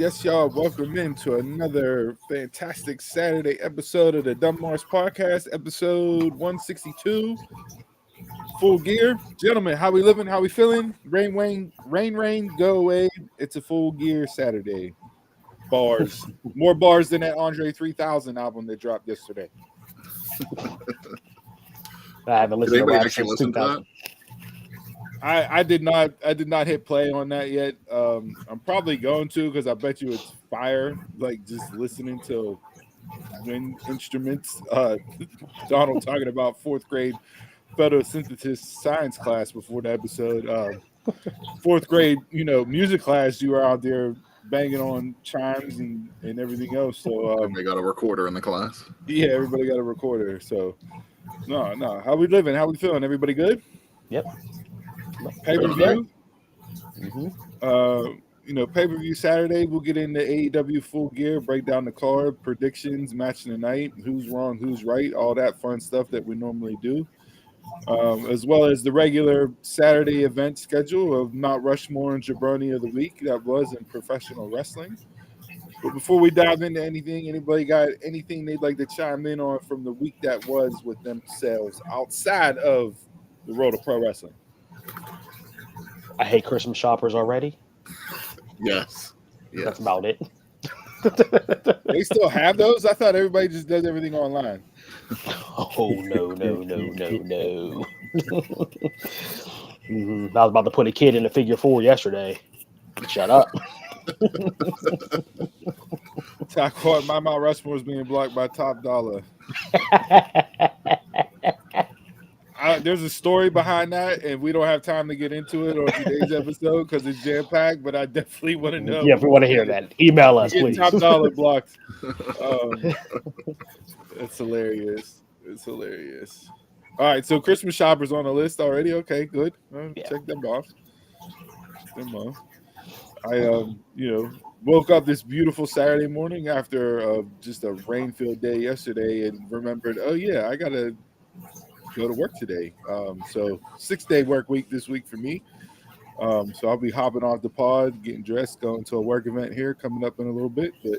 Yes, y'all. Welcome into another fantastic Saturday episode of the Dumb Mars Podcast, episode 162. Full gear, gentlemen. How we living? How we feeling? Rain, go away. It's a full gear Saturday. Bars, more bars than that Andre 3000 album that dropped yesterday. I haven't listened to rap since listen to 2000. I did not hit play on that yet. I'm probably going to because I bet you it's fire. Like just listening to wind instruments. Donald talking about fourth grade photosynthesis science class before the episode. Fourth grade, music class. You were out there banging on chimes and everything else. So they got a recorder in the class. Yeah, everybody got a recorder. So no. How we living? How we feeling? Everybody good? Yep. Pay-per-view. Pay-per-view Saturday. We'll get into AEW Full Gear, break down the card, predictions, match of the night, who's wrong, who's right, all that fun stuff that we normally do, as well as the regular Saturday event schedule of Mount Rushmore and Jabroni of the week that was in professional wrestling. But before we dive into anything, anybody got anything they'd like to chime in on from the week that was with themselves outside of the world of pro wrestling? I hate Christmas shoppers already. Yes. That's about it. They still have those? I thought everybody just does everything online. Oh, no. I was about to put a kid in a figure 4 yesterday. Shut up. I caught my Mount Rushmore was being blocked by Top Dollar. There's a story behind that, and we don't have time to get into it on today's episode because it's jam-packed, but I definitely want to know. Yeah, if we want to hear that, email us, please. Top Dollar blocked. It's hilarious. It's hilarious. All right, so Christmas shoppers on the list already. Okay, good. Check them off. I woke up this beautiful Saturday morning after just a rain-filled day yesterday and remembered, oh yeah, I gotta go to work today. So 6-day work week this week for me. So I'll be hopping off the pod, getting dressed, going to a work event here coming up in a little bit. But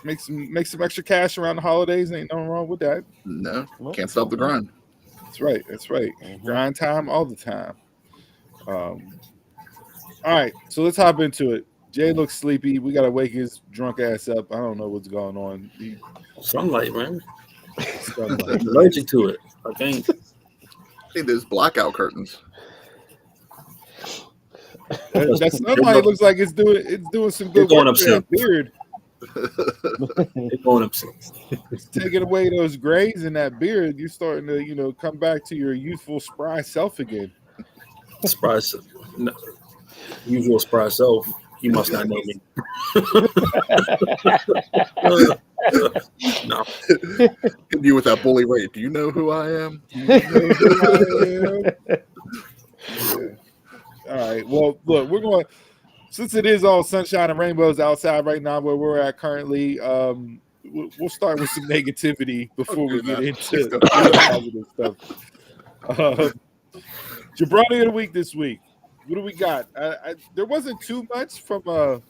make some extra cash around the holidays. Ain't nothing wrong with that. No, can't stop the grind. That's right. Grind time all the time. All right, so let's hop into it. Jay looks sleepy. We gotta wake his drunk ass up. I don't know what's going on. Sunlight, man. I'm allergic to it. I think. Hey, there's blackout curtains. That sunlight looks like it's doing some good work to that beard. It's going up. It's taking away those grays in that beard. You're starting to, come back to your youthful spry self again. Spry self. No. Usual spry self. He must not know me. No. You with that bully rate. Do you know who I am? All right. Well, look, we're going, since it is all sunshine and rainbows outside right now where we're at currently, we'll start with some negativity before we get into the positive stuff. Jabroni of the week this week. What do we got? There wasn't too much from a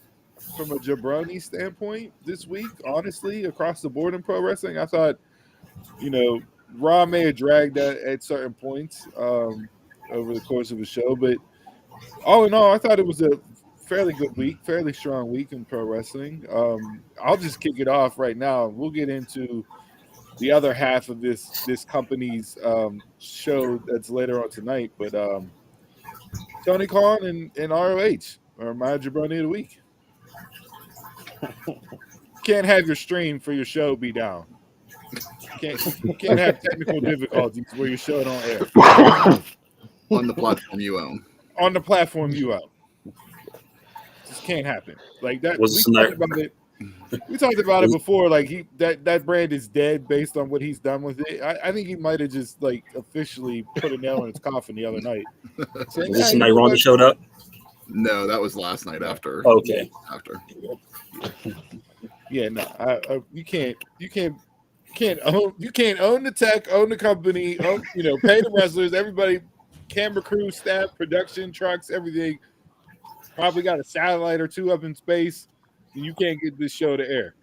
Jabroni standpoint this week, honestly, across the board in pro wrestling. I thought, Raw may have dragged that at certain points over the course of the show, but all in all, I thought it was a fairly good week, fairly strong week in pro wrestling. I'll just kick it off right now. We'll get into the other half of this company's show that's later on tonight, but Tony Khan and ROH are my Jabroni of the week. Can't have your stream for your show be down. Can't have technical difficulties where your show don't air. On the platform you own. On the platform you own. Just can't happen. Like that. We talked about it before. Like that brand is dead based on what he's done with it. I think he might have just officially put a nail in his coffin the other night. Was this the night Ronda showed up? No, that was last night after. Okay. After. Yeah, no. You can't own the tech, own the company, pay the wrestlers, everybody, camera crew, staff, production, trucks, everything. probably got a satellite or two up in space, and you can't get this show to air.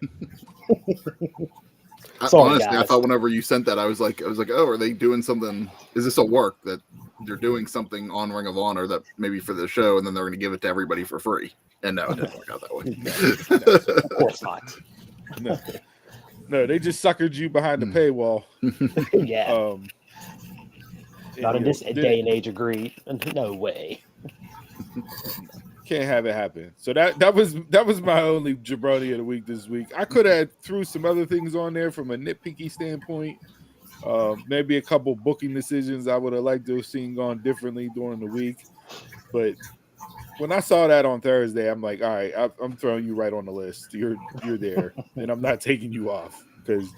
Honestly, I thought whenever you sent that, I was like, oh, are they doing something? Is this a work that they're doing something on Ring of Honor that maybe for the show, and then they're going to give it to everybody for free? And no, it didn't work out that way. No, of course not. No, they just suckered you behind the paywall. Yeah. Not in this day and age, agreed. No way. Can't have it happen. So that was my only jabroni of the week this week. I could have threw some other things on there from a nitpicky standpoint. Maybe a couple booking decisions I would have liked to have seen gone differently during the week. But when I saw that on Thursday, I'm like, all right, I'm throwing you right on the list. You're there, and I'm not taking you off because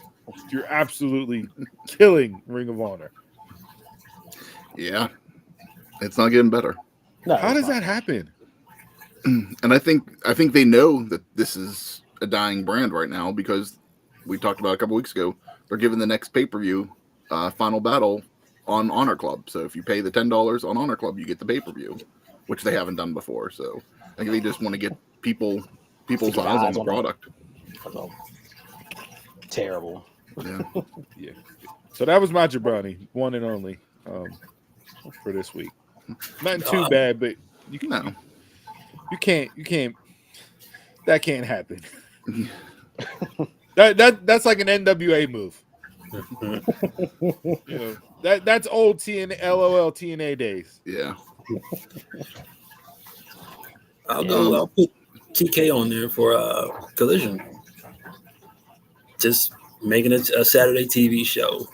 you're absolutely killing Ring of Honor. Yeah, it's not getting better. No, how does that happen? And I think they know that this is a dying brand right now because we talked about a couple weeks ago. They're giving the next pay-per-view Final Battle on Honor Club. So if you pay the $10 on Honor Club, you get the pay-per-view, which they haven't done before. So I think they just want to get people's eyes on the product. Terrible. Yeah. Yeah. So that was my jabroni, one and only for this week. Nothing too bad, but you can't. That can't happen. That's like an NWA move. That's old LOL TNA days. Yeah. I'll put TK on there for Collision. Just making it a Saturday TV show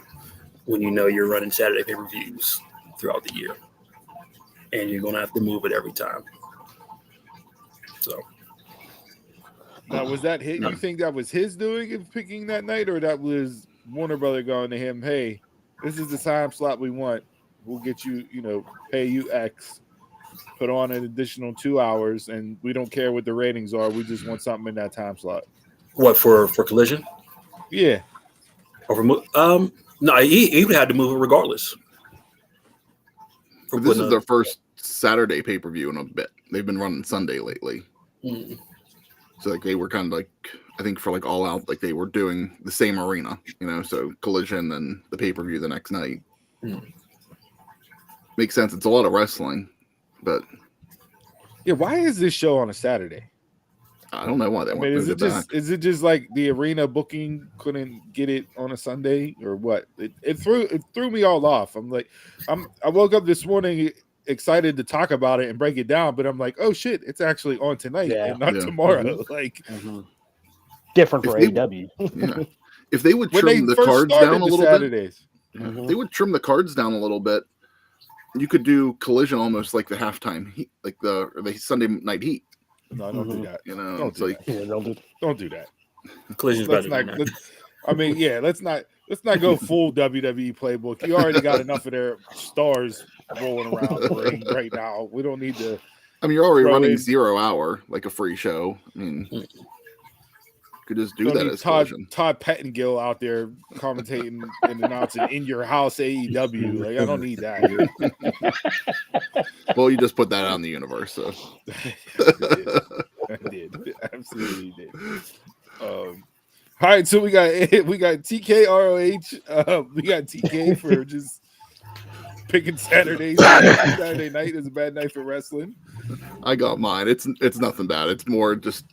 when you know you're running Saturday pay-per-views throughout the year, and you're gonna have to move it every time. So now, was that his? You think that was his doing of picking that night, or that was Warner Brother going to him? Hey, this is the time slot we want. We'll get you, pay you X, put on an additional 2 hours, and we don't care what the ratings are. We just want something in that time slot. What for Collision? Yeah. No, he would have to move it regardless. This is their first Saturday pay-per-view in a bit. They've been running Sunday lately. Mm. So like they were kind of like, I think for like All Out, like they were doing the same arena, so Collision and the pay-per-view the next night. Mm. Makes sense. It's a lot of wrestling, but yeah, why is this show on a Saturday? I don't know why they want to back. Is it just like the arena booking couldn't get it on a Sunday or what? It threw me all off. I'm like, I woke up this morning excited to talk about it and break it down, but I'm like, oh shit, it's actually on tonight and not tomorrow. Mm-hmm. Like different for AEW. Yeah. If they would trim the cards down a little bit, they would trim the cards down a little bit. You could do Collision almost like the halftime heat, like the Sunday night heat. No, don't do that. Don't do that. Collision's better than that. Let's not go full WWE playbook. You already got enough of their stars rolling around the ring right now. We don't need to. I mean, you're already running 0 hour like a free show. I mean, you could just do that as Todd Pettengill out there commentating and announcing in your house AEW. Like, I don't need that. Well, you just put that out in the universe, so I did. Absolutely did. All right, so we got TK ROH. We got TK for just picking Saturday night is a bad night for wrestling. I got mine. It's nothing bad. It's more just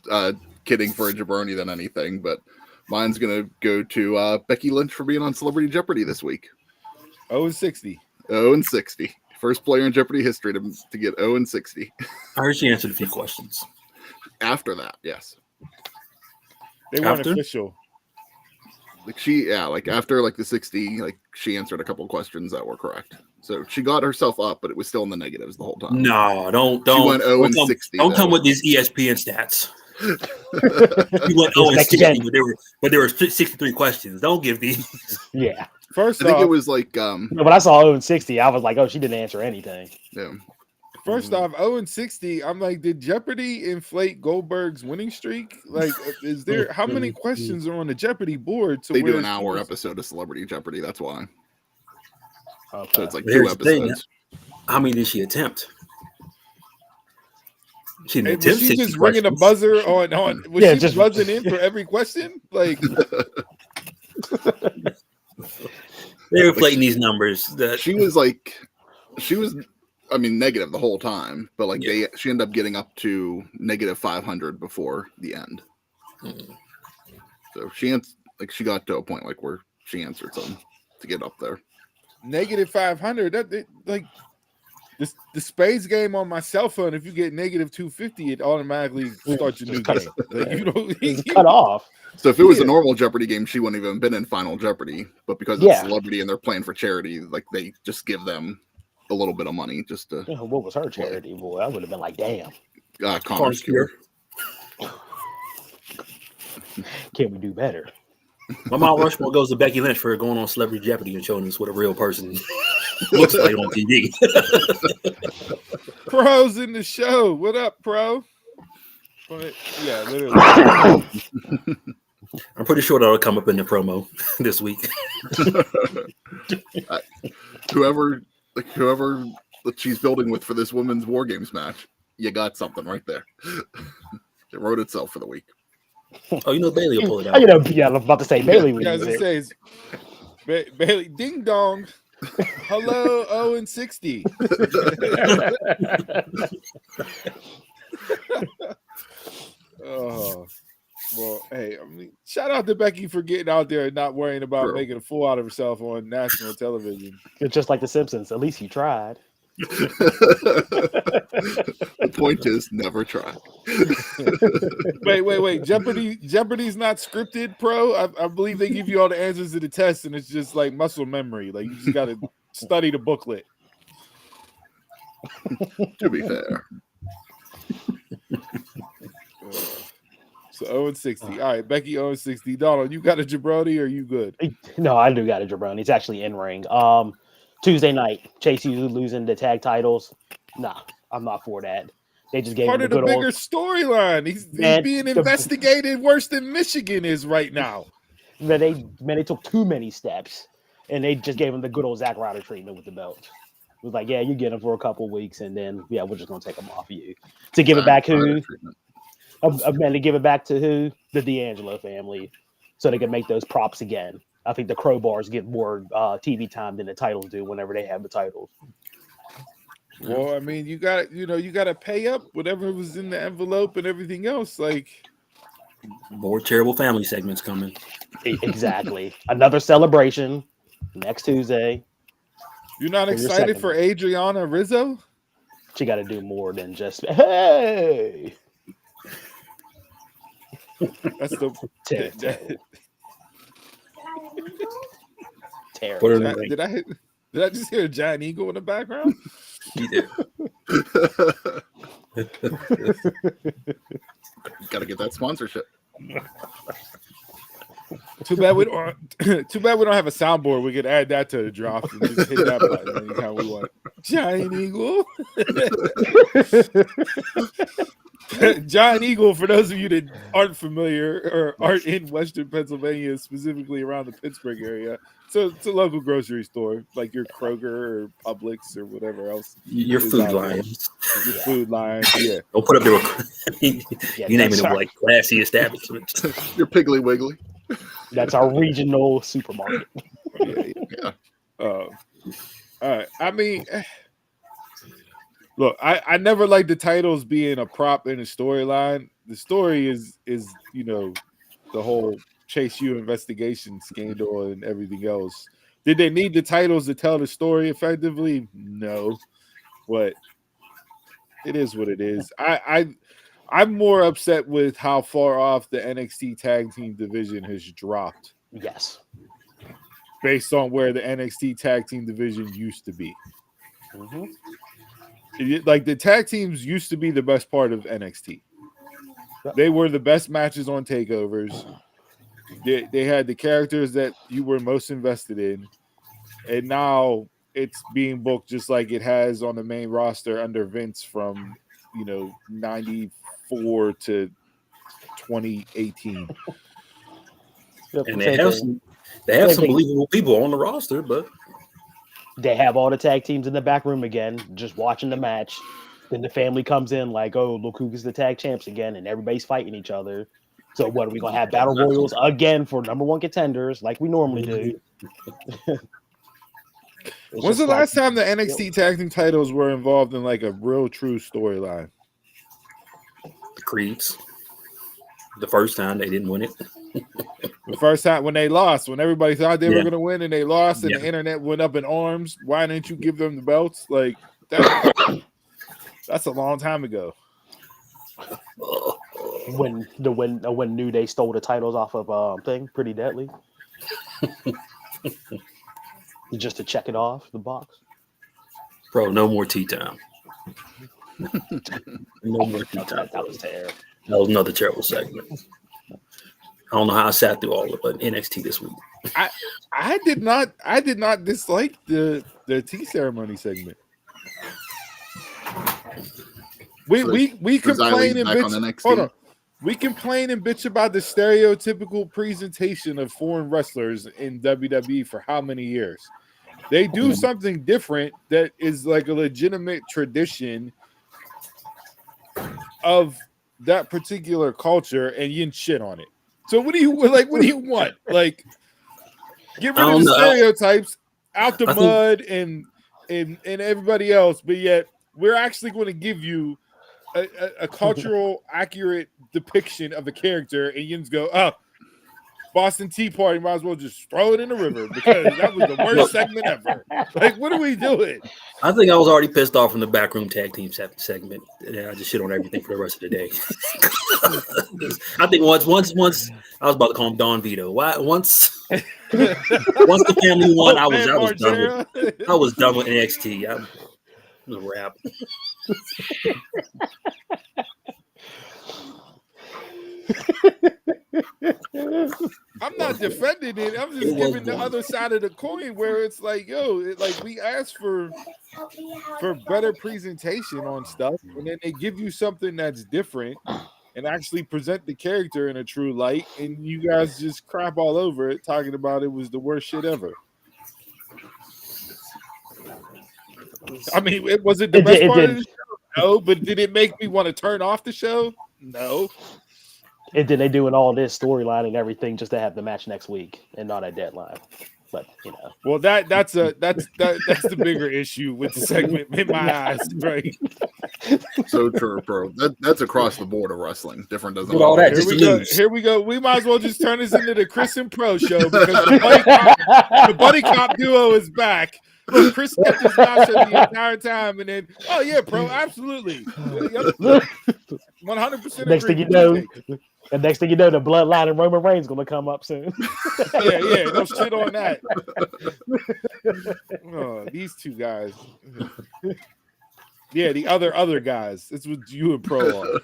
kidding for a jabroni than anything. But mine's gonna go to Becky Lynch for being on Celebrity Jeopardy this week. 0-60. 0-60. First player in Jeopardy history to get 0-60. I heard she answered a few questions. After that, yes. They weren't official. Like after like the 60, like she answered a couple questions that were correct. So she got herself up, but it was still in the negatives the whole time. No, don't. She went 0-60. Don't come with these ESPN stats. She went 0-60, but there were 63 questions. Don't give these. Yeah. First, I think it was like. When I saw 0-60, I was like, oh, she didn't answer anything. Yeah. First off, 0-60, I'm like, did Jeopardy inflate Goldberg's winning streak? Like, is there how many questions are on the Jeopardy board? They do an hour episode of Celebrity Jeopardy. That's why. Okay. So it's like 2 episodes. How many did she attempt? She was she just ringing a buzzer on? Was she just buzzing in for every question? Like they were playing these numbers. That she was. I mean, negative the whole time, but like she ended up getting up to negative 500 before the end. Mm-hmm. So she got to a point like where she answered something to get up there. Negative 500. Like the spades game on my cell phone. If you get negative 250, it automatically starts a new game. Like it's cut off. So if it was a normal Jeopardy game, she wouldn't even been in Final Jeopardy. But because it's celebrity and they're playing for charity, like they just give them a little bit of money just to. What was her charity, boy? I would have been like, damn. Connor's Cure. Can we do better? My Mount Rushmore goes to Becky Lynch for going on Celebrity Jeopardy and showing us what a real person looks like on TV. Pro's in the show. What up, Pro? Yeah, literally. I'm pretty sure that'll come up in the promo this week. Whoever that she's building with for this women's War Games match, you got something right there. It wrote itself for the week. Oh, Bailey will pull it out. I was about to say Bailey. Yeah, as it says, Bailey, ding dong. Hello, 0-60. Oh, well, hey, I mean, shout out to Becky for getting out there and not worrying about making a fool out of herself on national television. It's just like The Simpsons. At least you tried. The point is, never try. Wait. Jeopardy's not scripted, Pro. I believe they give you all the answers to the test, and it's just like muscle memory. Like you just got to study the booklet. To be fair. So 0-60. All right, Becky 0-60. Donald, you got a jabroni or you good? No, I do got a jabroni. It's actually in ring. Tuesday night, Chase U losing the tag titles. Nah, I'm not for that. They just gave part him of the bigger storyline. He's being investigated worse than Michigan is right now. They took too many steps, and they just gave him the good old Zack Ryder treatment with the belt. It was like, yeah, you get him for a couple of weeks, and then we're just gonna take him off of you to give it back who? To give it back to who? The D'Angelo family, so they can make those props again. I think the Crowbars get more TV time than the titles do whenever they have the titles. Well, I mean, you got to pay up whatever was in the envelope and everything else. Like more terrible family segments coming. Exactly. Another celebration next Tuesday. You're not excited for Adriana Rizzo? She got to do more than just hey. That's the terrible. Did I just hear a giant eagle in the background? You did. Gotta get that sponsorship. Too bad we don't have a soundboard. We could add that to the drop and just hit that button anytime we want. Giant eagle. Giant Eagle, for those of you that aren't familiar or aren't in Western Pennsylvania, specifically around the Pittsburgh area, so it's a local grocery store like your Kroger or Publix or whatever else. Your food line. Your food line, yeah. Don't put up there with you naming them like classy establishments. Your Piggly Wiggly. That's our regional supermarket. Yeah. All right. I mean, look, I never liked the titles being a prop in a storyline. The story is the whole Chase U investigation scandal and everything else. Did they need the titles to tell the story effectively? No, but it is what it is. I'm more upset with how far off the NXT tag team division has dropped. Yes, based on where the NXT tag team division used to be. Mm-hmm. Like the tag teams used to be the best part of NXT. They were the best matches on takeovers. They had the characters that you were most invested in, and now it's being booked just like it has on the main roster under Vince from 94 to 2018. And they have some believable people on the roster, but they have all the tag teams in the back room again, just watching the match. Then the family comes in like, oh, look who's the tag champs again, and everybody's fighting each other. So what are we gonna have battle royals again for number one contenders like we normally do? When's the last time the NXT tag team titles were involved in like a real true storyline? The Creeds. The first time they didn't win it. The first time when they lost, when everybody thought they were going to win and they lost, and the internet went up in arms. Why didn't you give them the belts? Like that's a long time ago. When New Day stole the titles off of thing, Pretty Deadly. Just to check it off the box. Bro, no more tea time. No more tea time. That was terrible. That was another terrible segment. I don't know how I sat through all of it, but NXT this week. I did not dislike the tea ceremony segment. We complain and bitch. Hold on. We complain and bitch about the stereotypical presentation of foreign wrestlers in WWE for how many years? They do something different that is like a legitimate tradition of that particular culture, and you shit on it. So what do you like? What do you want? Like, get rid of the stereotypes, out the mud, and everybody else. But yet, we're actually going to give you a cultural accurate depiction of a character, and you just go, oh, Boston Tea Party, might as well just throw it in the river because that was the worst segment ever. Like, what are we doing? I think I was already pissed off from the backroom tag team segment. And I just shit on everything for the rest of the day. I think once I was about to call him Don Vito. Once the family won, I was done with NXT. It was a wrap. I'm not defending it. I'm just giving the other side of the coin where it's like, we asked for better presentation on stuff, and then they give you something that's different and actually present the character in a true light, and you guys just crap all over it, talking about it was the worst shit ever. I mean, was it the best part of the show? No, but did it make me want to turn off the show? No. And then they doing all this storyline and everything just to have the match next week and not a deadline. But well, that's the bigger issue with the segment in my eyes, right? So true, bro. That's across the board of wrestling. Different doesn't. All that, here we go. We might as well just turn this into the Chris and Pro show because the buddy cop duo is back. Look, Chris kept his mouth shut the entire time, and then, oh yeah, bro, absolutely, 100%. Next thing you know, the bloodline and Roman Reigns gonna come up soon. yeah, no shit on that. Oh, these two guys. Yeah, the other guys. It's what you and Pro are.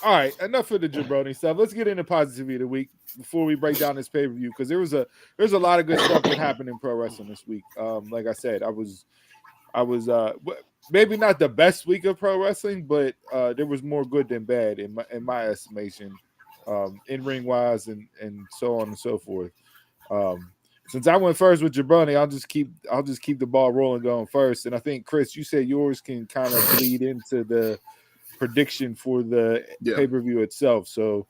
All right, enough of the jabroni stuff. Let's get into positivity of the week before we break down this pay-per-view, because there's a lot of good stuff that happened in pro wrestling this week. Like I said, I was maybe not the best week of pro wrestling, but there was more good than bad in my estimation, in ring wise and so on and so forth. Since I went first with jabroni, I'll just keep the ball rolling going first. And I think, Chris, you said yours can kind of bleed into the prediction for the pay-per-view itself, so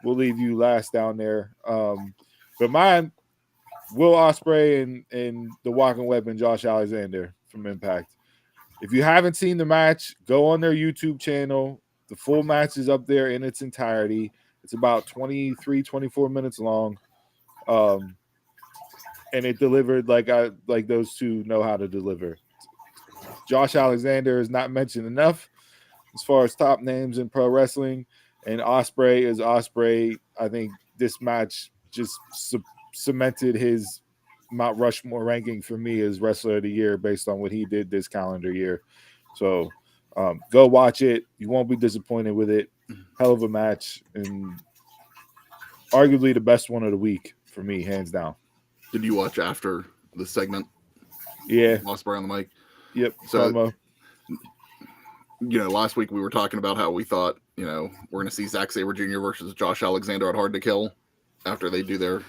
we'll leave you last down there. But mine, Will Ospreay and the walking weapon Josh Alexander from Impact. If you haven't seen the match, go on their YouTube channel. The full match is up there in its entirety. It's about 23-24 minutes long, and it delivered like those two know how to deliver. Josh Alexander is not mentioned enough as far as top names in pro wrestling, and Ospreay is Ospreay. I think this match just cemented his Mount Rushmore ranking for me as Wrestler of the Year based on what he did this calendar year. So go watch it. You won't be disappointed with it. Hell of a match, and arguably the best one of the week for me, hands down. Did you watch after the segment? Yeah. Ospreay on the mic? Yep. So, last week we were talking about how we thought, we're going to see Zack Sabre Jr. versus Josh Alexander at Hard to Kill after they do their,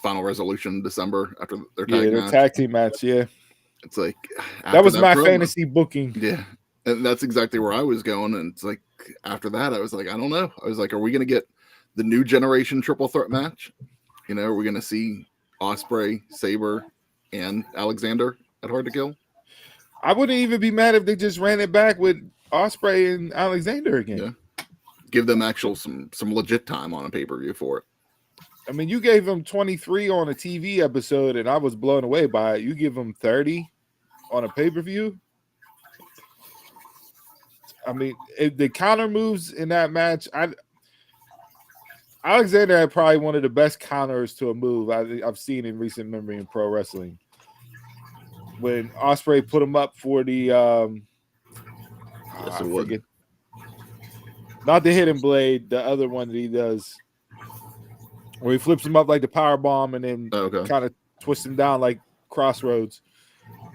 final resolution in December after their tag match. Tag team match, yeah. It's like that was my promo, fantasy booking. Yeah, and that's exactly where I was going. And it's like after that, I was like, I don't know. I was like, are we going to get the new generation triple threat match? You know, are we going to see Ospreay, Saber, and Alexander at Hard to Kill? I wouldn't even be mad if they just ran it back with Ospreay and Alexander again. Yeah, give them actual some legit time on a pay-per-view for it. I mean, you gave them 23 on a TV episode, and I was blown away by it. You give them 30 on a pay-per-view. I mean, the counter moves in that match, Alexander had probably one of the best counters to a move I've seen in recent memory in pro wrestling. When Ospreay put him up for the not the hidden blade, the other one that he does, where he flips him up like the power bomb and then kind of twists him down like Crossroads.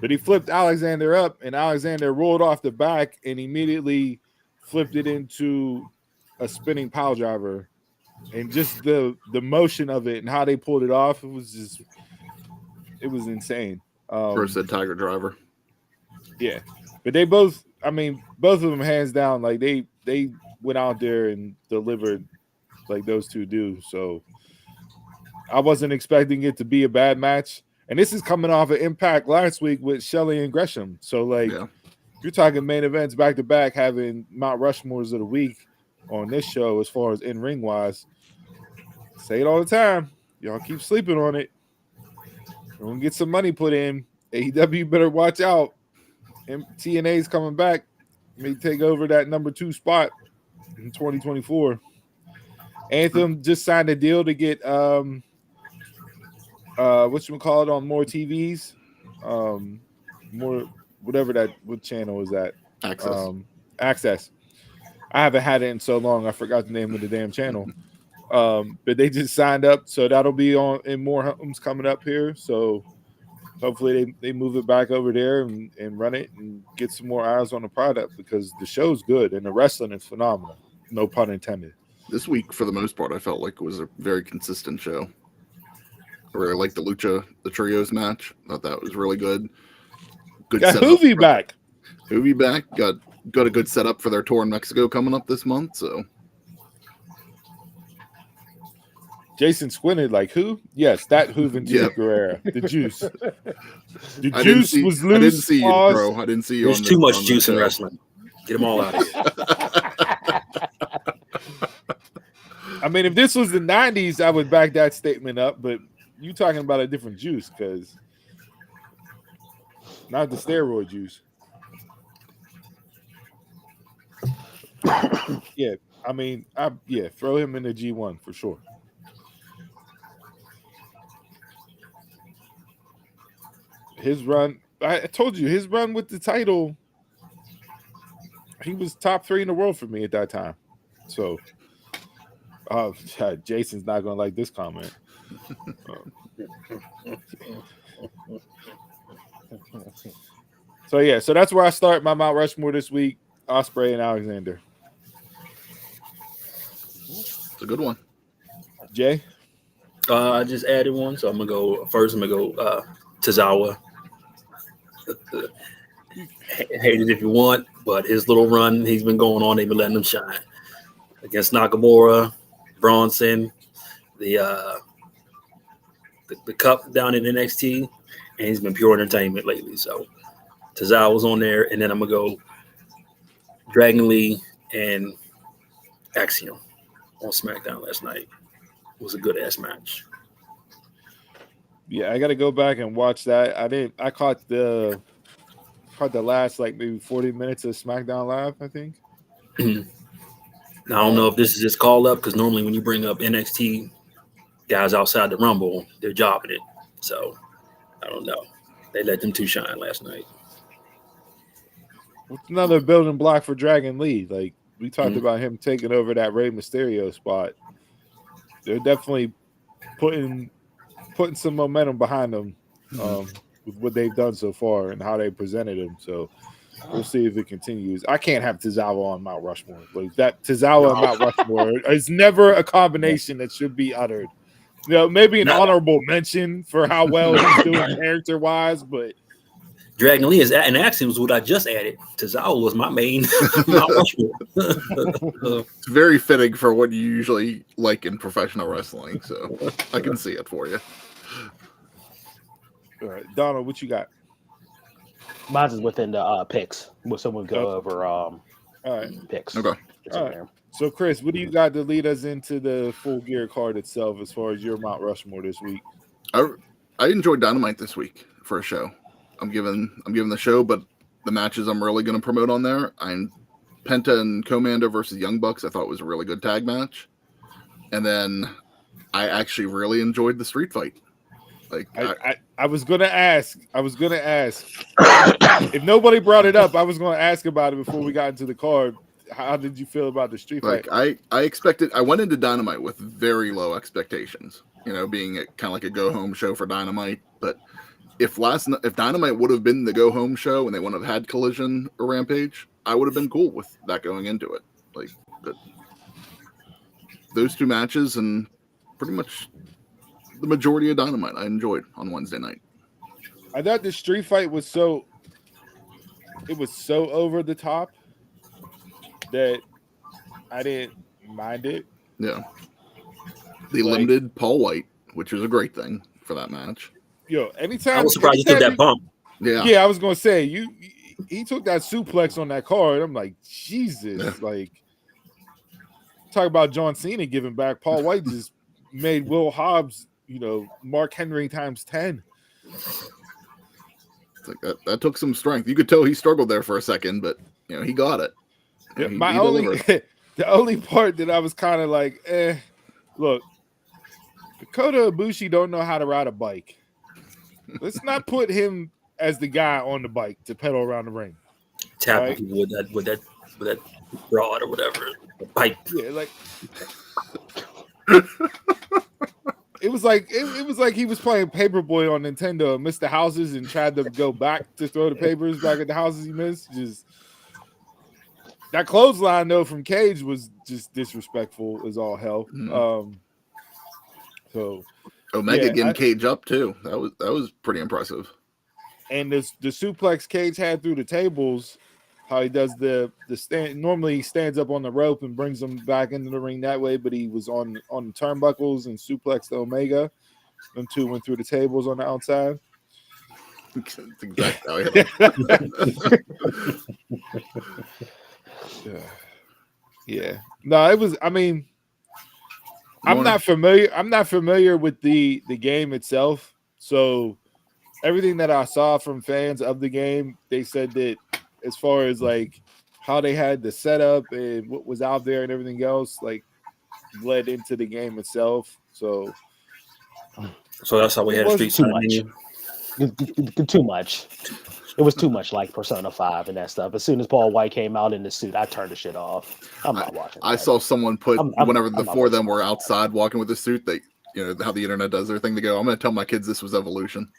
But he flipped Alexander up, and Alexander rolled off the back and immediately flipped it into a spinning pile driver. And just the motion of it and how they pulled it off, it was insane. First said Tiger Driver. Yeah. But they both of them hands down, like they went out there and delivered like those two do. So I wasn't expecting it to be a bad match. And this is coming off of Impact last week with Shelley and Gresham. So if you're talking main events back to back, having Mount Rushmores of the week on this show as far as in-ring wise, say it all the time. Y'all keep sleeping on it. We're going to get some money put in. AEW better watch out. TNA's coming back. May take over that number 2 spot in 2024. Anthem just signed a deal to get whatchamacallit on more TVs. More what channel is that? Access. I haven't had it in so long I forgot the name of the damn channel. But they just signed up, so that'll be on in more homes coming up here. So hopefully they move it back over there and run it and get some more eyes on the product, because the show's good and the wrestling is phenomenal. No pun intended. This week, for the most part, I felt like it was a very consistent show. I really liked the trios match. Thought that was really good. Good got setup. Hoovy back. Hoovy back. Got a good setup for their tour in Mexico coming up this month. So Jason squinted like, who? Yes, that Juventud Guerrera. The juice. The juice was loose. I didn't see you, bro. I didn't see you. There's too much juice in wrestling. Get them all out of here. I mean, if this was the 90s, I would back that statement up, but you talking about a different juice, because not the steroid juice. Yeah, I mean, throw him in the G1 for sure. His run, I told you, his run with the title, he was top 3 in the world for me at that time. So, Jason's not going to like this comment. So that's where I start my Mount Rushmore this week: Ospreay and Alexander. It's a good one. Jay? I just added one, so I'm gonna go first. I'm gonna go Tozawa. Hate it if you want, but his little run he's been going on, they've been letting him shine against Nakamura, Bronson, the cup down in NXT, and he's been pure entertainment lately. So Tozawa's on there, and then I'm gonna go Dragon Lee and Axiom on SmackDown last night. It was a good ass match. Yeah, I got to go back and watch that. I caught the last like maybe 40 minutes of SmackDown Live, I think. Now, I don't know if this is just called up, because normally when you bring up NXT guys outside the Rumble, they're jobbing it. So I don't know. They let them two shine last night. What's another building block for Dragon Lee? Like we talked about him taking over that Rey Mysterio spot. They're definitely putting some momentum behind them with what they've done so far and how they presented him. So we'll see if it continues. I can't have Tozawa on Mount Rushmore. Like that Tozawa and Mount Rushmore is never a combination that should be uttered. You know, maybe an honorable mention for how well he's doing character-wise, but Dragon Lee is and actually was what I just added. Tozawa was my main. Mount Rushmore. It's very fitting for what you usually like in professional wrestling, so I can see it for you. All right, Donald, what you got? Mine's is within the picks. Will someone go over All right. picks? Okay. It's All in right. there. So, Chris, what do you got to lead us into the Full Gear card itself as far as your Mount Rushmore this week? I enjoyed Dynamite this week for a show. I'm giving the show, but the matches I'm really going to promote on there. I'm Penta and Commander versus Young Bucks. I thought was a really good tag match, and then I actually really enjoyed the street fight. Like I was gonna ask. If nobody brought it up, I was gonna ask about it before we got into the card. How did you feel about the street fight? I expected. I went into Dynamite with very low expectations. You know, being kind of like a go home show for Dynamite. But if Dynamite would have been the go home show and they wouldn't have had Collision or Rampage, I would have been cool with that going into it. Like those two matches and pretty much the majority of Dynamite I enjoyed on Wednesday night. I thought the street fight was so over the top that I didn't mind it. Yeah. They limited Paul White, which is a great thing for that match. Yo, anytime I was surprised he took that bump. Yeah. I was gonna say he took that suplex on that card. I'm like, Jesus, like talk about John Cena giving back. Paul White just made Will Hobbs, Mark Henry times 10. It's like that took some strength. You could tell he struggled there for a second, but he got it. Yeah, the only part that I was kind of like, look, Dakota Ibushi don't know how to ride a bike. Let's not put him as the guy on the bike to pedal around the ring. Tap right? with that rod or whatever. Bike. Yeah, like it was like he was playing Paperboy on Nintendo and missed the houses and tried to go back to throw the papers back at the houses he missed. Just that clothesline though from Cage was just disrespectful as all hell. So Omega getting Cage up too. That was pretty impressive. And the suplex Cage had through the tables, how he does the stand. Normally he stands up on the rope and brings them back into the ring that way, but he was on the turnbuckles and suplexed Omega. Them two went through the tables on the outside. Yeah. No, it was. I mean, I'm not familiar with the game itself. So everything that I saw from fans of the game, they said that as far as like how they had the setup and what was out there and everything else, like led into the game itself. So that's how we had a street too much. Too much. It was too much like Persona 5 and that stuff. As soon as Paul White came out in the suit, I turned the shit off. I'm not watching. I saw someone put whenever the four of them were outside walking with the suit, they how the internet does their thing. To go, I'm going to tell my kids this was Evolution.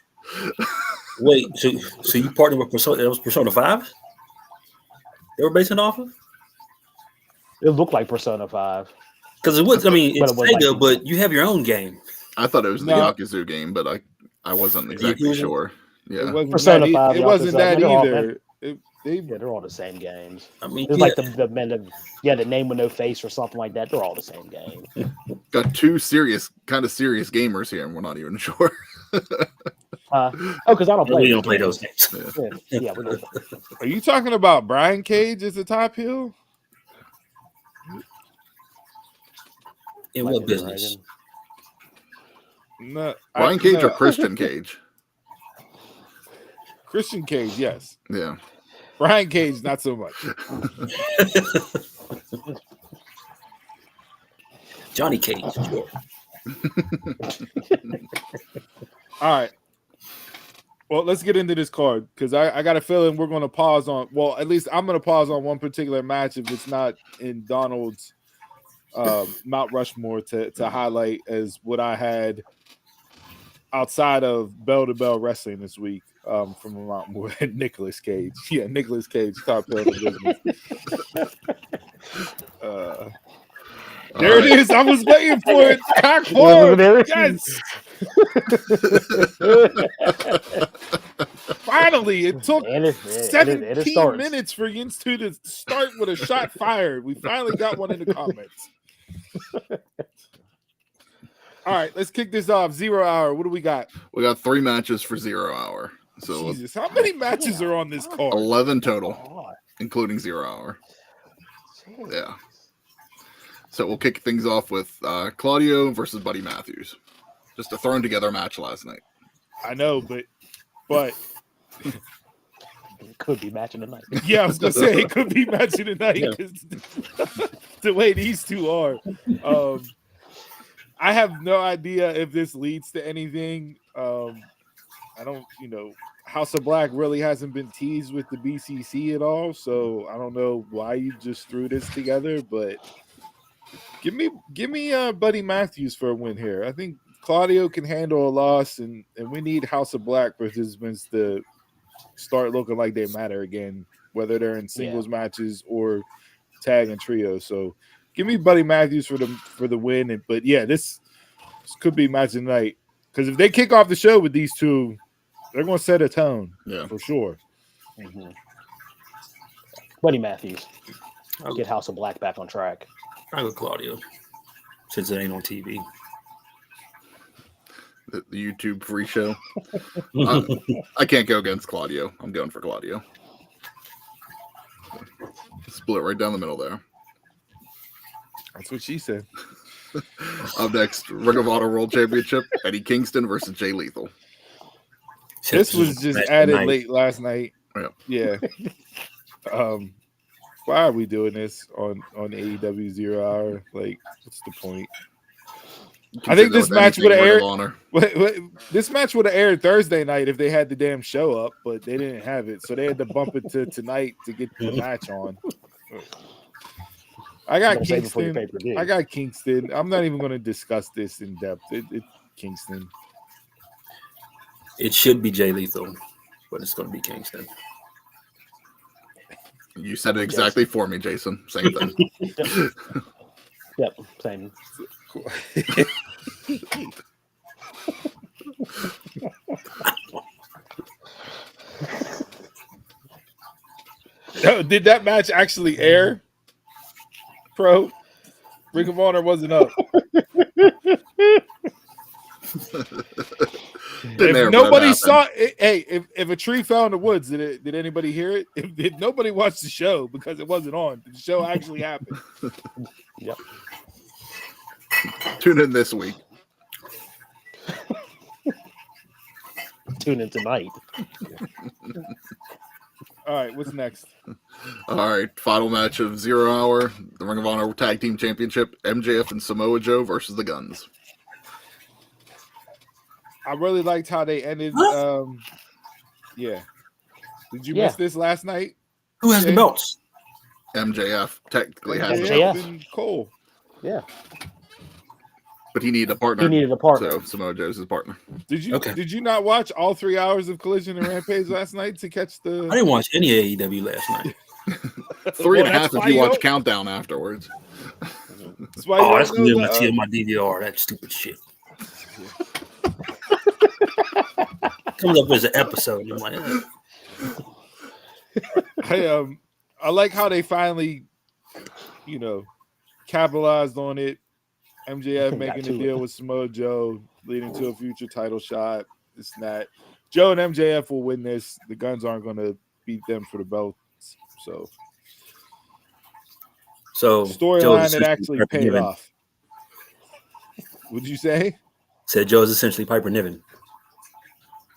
Wait, so you partnered with Persona? That was Persona 5. They were basing it off of. It looked like Persona 5 because it was. I mean, it's Sega, like, but you have your own game. I thought it was the Yakuza game, but I wasn't exactly sure. Yeah, it wasn't that either. They're all the same games. I mean, it's like the name with no face or something like that. They're all the same game. Got two serious gamers here, and we're not even sure. Because I don't play. We don't play those games. Yeah, we don't. Are you talking about Brian Cage as the top heel? In what business? No, Brian Cage or Christian Cage? Christian Cage, yes. Yeah. Brian Cage, not so much. Johnny Cage, sure. All right. Well, let's get into this card because I got a feeling we're going to pause on. Well, at least I'm going to pause on one particular match if it's not in Donald's Mount Rushmore to highlight as what I had outside of bell to bell wrestling this week from a lot more. Nicolas Cage. Yeah, Nicolas Cage, top heel of the business. There it is. I was waiting for it. Cock forward. Yes. Finally, it took And it 17 starts. minutes for Yins 2 to start with a shot fired. We finally got one in the comments. All right, let's kick this off. 0 Hour. What do we got? We got 3 matches for 0 Hour. So Jesus, how many matches are on this card? 11 total, God. including 0 Hour. Jeez. Yeah. So we'll kick things off with Claudio versus Buddy Matthews. Just a thrown together match last night. I know, but It could be matching tonight. yeah, I was gonna say it could be matching tonight because the way these two are. I have no idea if this leads to anything. I don't, House of Black really hasn't been teased with the BCC at all, so I don't know why you just threw this together. But give me Buddy Matthews for a win here. I think Claudio can handle a loss, and we need House of Black participants to start looking like they matter again, whether they're in singles matches or tag and trio. So give me Buddy Matthews for the win. But yeah, this could be match of the night, because if they kick off the show with these two, they're going to set a tone, for sure. Mm-hmm. Buddy Matthews, get House of Black back on track. I go Claudio, since it ain't on TV. The YouTube free show. I can't go against Claudio. I'm going for Claudio. Split right down the middle there. That's what she said. Up next, Ring of Honor World Championship, Eddie Kingston versus Jay Lethal. This was just added late last night. Yeah. Why are we doing this on AEW 0 Hour? Like, what's the point? I think this match would have aired. This match would have aired Thursday night if they had the damn show up, but they didn't have it, so they had to bump it to tonight to get the match on. I got Kingston. I'm not even going to discuss this in depth. Kingston. It should be Jay Lethal, but it's going to be Kingston. You said it exactly for me, Jason. Same thing. Yep, same. Did that match actually air? Pro Ring of Honor wasn't up. If nobody saw it, hey, if a tree fell in the woods, did anybody hear it? If nobody watched the show because it wasn't on, the show actually happened. Yep. Tune in this week. Tune in tonight. All right, what's next? All right, final match of 0 Hour, the Ring of Honor Tag Team Championship, MJF and Samoa Joe versus the Guns. I really liked how they ended. Yeah. Did you miss this last night? Who has the belts? MJF technically has MJF. And Cole. Yeah. But he needed a partner. So Samoa Joe's his partner. Did you not watch all 3 hours of Collision and Rampage last night to catch the? I didn't watch any AEW last night. 3.5 if you watch Countdown afterwards. That's why that's going to see on my DVR. That stupid shit. Comes up as an episode. I'm like, I like how they finally, capitalized on it. MJF making a deal with Samoa Joe, leading to a future title shot. This and that. Joe and MJF will win this. The Guns aren't going to beat them for the belts. So storyline that actually paid off. Would you say? Said Joe's essentially Piper Niven.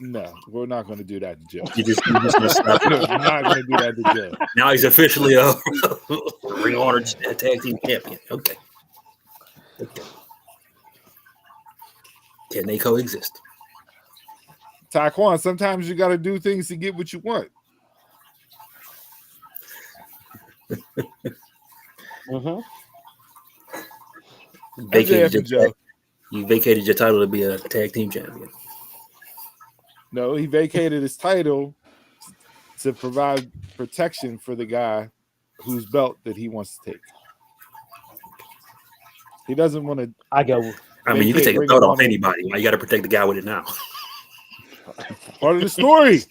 No, we're not going to do that to Joe. You just gonna stop. We're not going to do that to Joe. Now he's officially a Ring of Honor Tag Team Champion. Okay. Can they coexist? Taekwon, sometimes you got to do things to get what you want. You vacated your title to be a tag team champion. No, he vacated his title to provide protection for the guy whose belt that he wants to take. He doesn't want to. I mean, you can take a belt off anybody. You got to protect the guy with it now. Part of the story.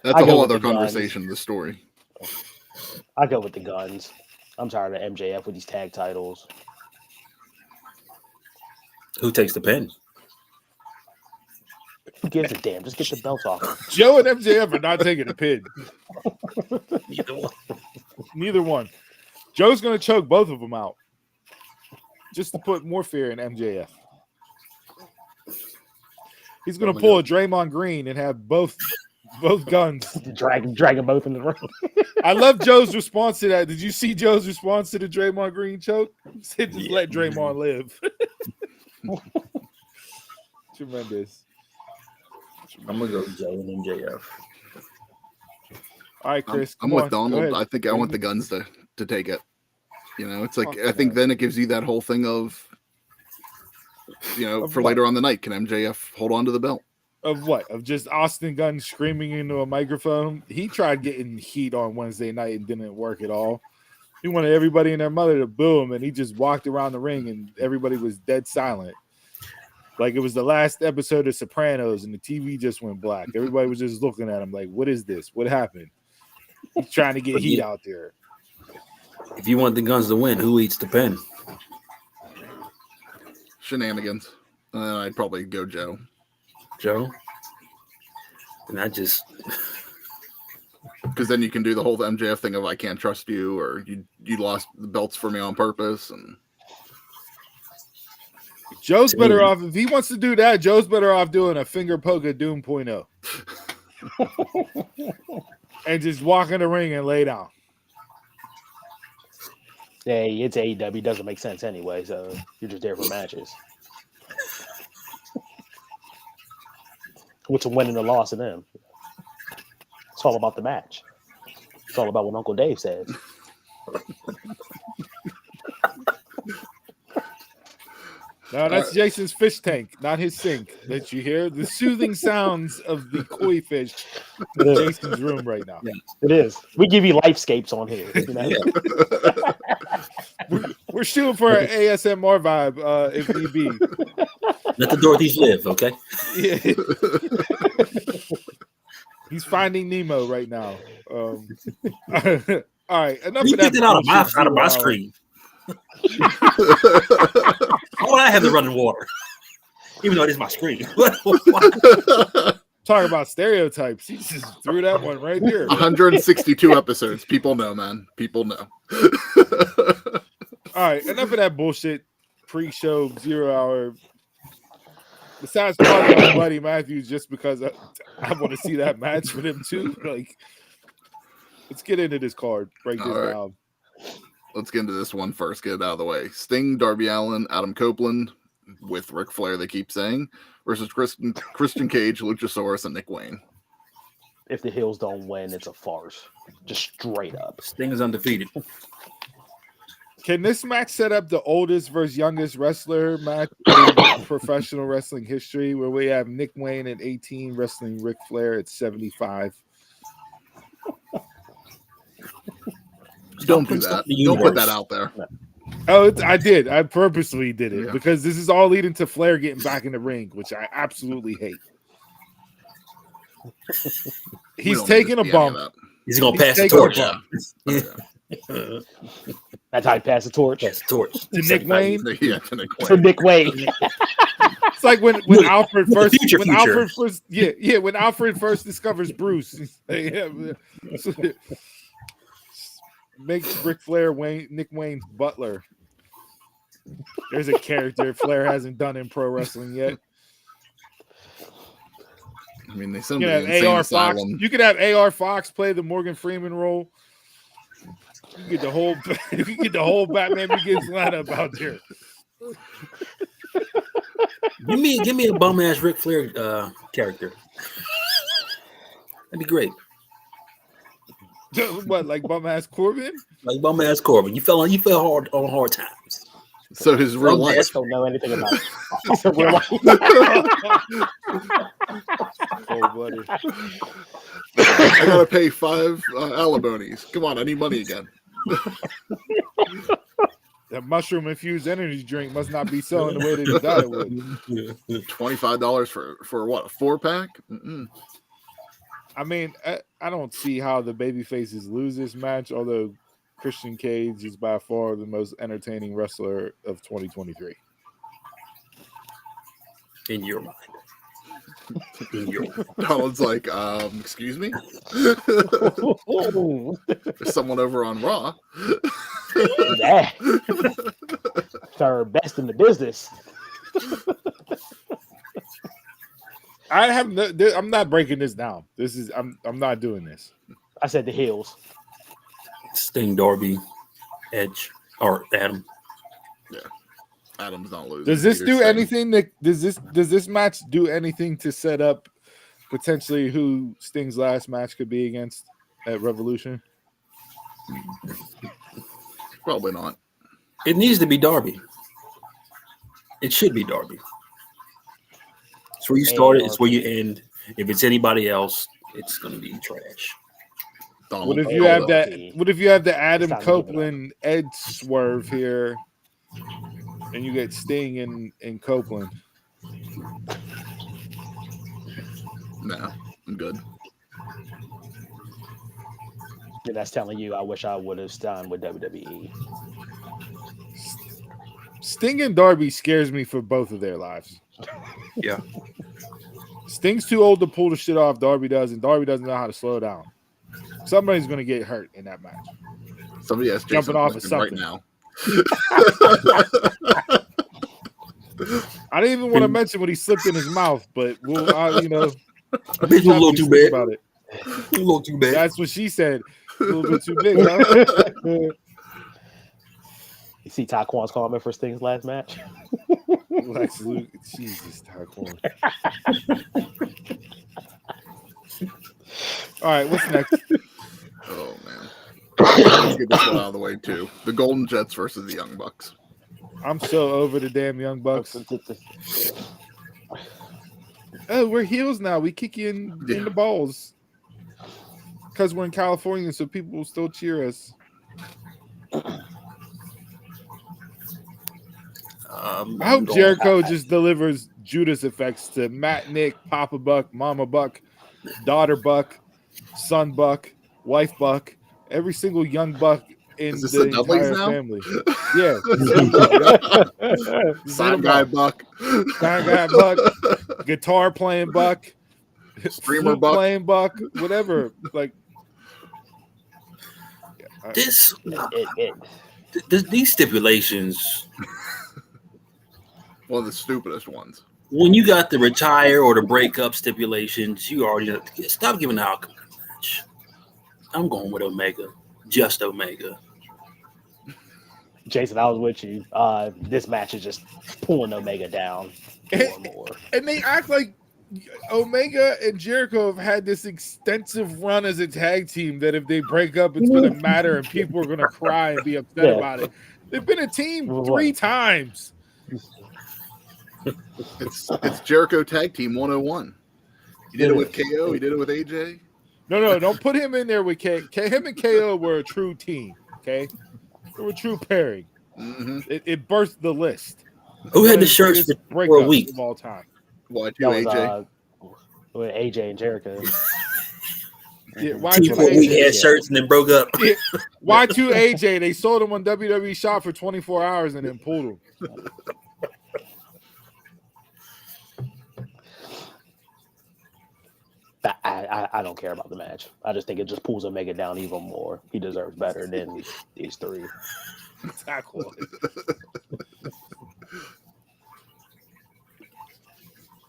That's a whole other conversation. The story. I go with the Guns. I'm tired of MJF with these tag titles. Who takes the pin? Who gives a damn? Just get the belts off. Joe and MJF are not taking a pin. Either one. Neither one. Joe's going to choke both of them out just to put more fear in MJF. He's going to pull a Draymond Green and have both guns. Drag them both in the ring. I love Joe's response to that. Did you see Joe's response to the Draymond Green choke? He said, just let Draymond live. Tremendous. I'm going to go Joe and MJF. All right, Chris. I'm with Donald. I think I want the Guns to take it. You know, it's like I think then it gives you that whole thing of, you know, for later on the night, can MJF hold on to the belt? Of what? Of just Austin Gunn screaming into a microphone? He tried getting heat on Wednesday night and didn't work at all. He wanted everybody and their mother to boo him, and he just walked around the ring, and everybody was dead silent. Like it was the last episode of Sopranos, and the TV just went black. Everybody was just looking at him like, what is this? What happened? He's trying to get heat out there. If you want the Guns to win, who eats the pin? Shenanigans. I'd probably go Joe. Joe? And I just... Because then you can do the whole MJF thing of I can't trust you, or you lost the belts for me on purpose. And Joe's better off, if he wants to do that, Joe's better off doing a finger poke at Doom 0.0. And just walk in the ring and lay down. Hey, it's AEW. It doesn't make sense anyway, so you're just there for matches. What's a win and a loss in them? It's all about the match. It's all about what Uncle Dave says. No, that's Jason's fish tank, not his sink. That you hear the soothing sounds of the koi fish in Jason's room right now. Yeah, it is. We give you lifescapes on here. You know? we're shooting for an ASMR vibe, if need be. Let the Dorothy's live, okay? Yeah. He's finding Nemo right now. All right, enough you of that. Get it out of my screen. Why would I have the running water? Even though it is my screen. Talk about stereotypes. He just threw that one right there. 162 episodes. People know, man. People know. All right, enough of that bullshit pre-show 0 hour. Besides calling my buddy Matthews just because I want to see that match with him too. Like, let's get into this card. Break this down. Let's get into this one first. Get it out of the way. Sting, Darby Allin, Adam Copeland, with Ric Flair, they keep saying, versus Christian Cage, Luchasaurus, and Nick Wayne. If the Hills don't win, it's a farce. Just straight up. Sting is undefeated. Can this match set up the oldest versus youngest wrestler match in professional wrestling history, where we have Nick Wayne at 18 wrestling Ric Flair at 75? Don't do that. Don't put that out there. Oh, I did. I purposely did it because this is all leading to Flair getting back in the ring, which I absolutely hate. He's taking a bump. He's going to pass the torch. That's how he passed the torch. Pass the torch. To Nick Wayne? Yeah, to Nick Wayne. To Nick Wayne. It's like when Alfred first future. When Alfred first discovers Bruce. Makes Ric Flair Nick Wayne's butler. There's a character Flair hasn't done in pro wrestling yet. I mean, they send you can have AR Fox. You could have AR Fox play the Morgan Freeman role. You get the whole Batman Begins lineup out there. Give me a bum ass Ric Flair character. That'd be great. What, like bum ass Corbin? Like bum ass Corbin. You fell hard on hard times. So his real life. Don't know anything about it. Real life. Oh, buddy. I gotta pay 5 alimonies. Come on, I need money again. That mushroom infused energy drink must not be selling the way that he thought it would. $25 for what? A 4-pack? I mean, I don't see how the baby faces lose this match, although Christian Cage is by far the most entertaining wrestler of 2023. In your mind. In your mind. Donald's like, excuse me? There's someone over on Raw. Yeah. Third best in the business. I'm not breaking this down. I'm not doing this. I said the heels. Sting, Darby, Edge, or Adam. Yeah. Adam's not losing. Does this do Sting. anything that does this match do anything to set up potentially who Sting's last match could be against at Revolution? Probably not. It needs to be Darby. It should be Darby. It's where you started. It's where you end. If it's anybody else, it's going to be trash. What if you have that? What if you have the Adam Copeland Edge swerve here, and you get Sting in Copeland? No, I'm good. And that's telling you I wish I would have signed with WWE. Sting and Darby scares me for both of their lives. Yeah. Sting's too old to pull the shit off. Darby does, and Darby doesn't know how to slow down. Somebody's going to get hurt in that match. Somebody has jumping off of something right now. I didn't even want to mention what he slipped in his mouth, but we'll, I think it's a little too big. About it. A little too big. That's what she said. A little bit too big. Huh? You see Taquan's comment for Sting's last match? Lex Luke, Jesus, Taquan. All right, what's next? Oh man, let's get this one out of the way too. The Golden Jets versus the Young Bucks. I'm so over the damn Young Bucks. Oh, we're heels now. We kick you in the balls because we're in California, so people will still cheer us. I hope Jericho just delivers Judas effects to Matt, Nick, Papa Buck, Mama Buck, Daughter Buck, Son Buck, Wife Buck, every single young buck in the entire family. Yeah. Sign guy Buck. Sign guy Buck. Guitar playing Buck. Streamer Buck. Playing Buck. Whatever. Like these stipulations. One of the stupidest ones. When you got the retire or the breakup stipulations, you already stop giving out a match. I'm going with Omega, just Omega. Jason, I was with you. This match is just pulling Omega down more and more. And they act like Omega and Jericho have had this extensive run as a tag team that if they break up, it's going to matter and people are going to cry and be upset about it. They've been a team 3 times. It's Jericho Tag Team 101. He did it with KO. He did it with AJ. No, don't put him in there with K. Him and KO were a true team. Okay, they were a true pairing. Mm-hmm. It burst the list. Who had the shirts for a week of all time? Y2 AJ. With AJ and Jericho. Yeah, Y2 AJ had shirts and then broke up. Yeah. Y2 AJ. They sold him on WWE Shop for 24 hours and then pulled him. I don't care about the match. I just think it just pulls Omega down even more. He deserves better than these 3. Exactly.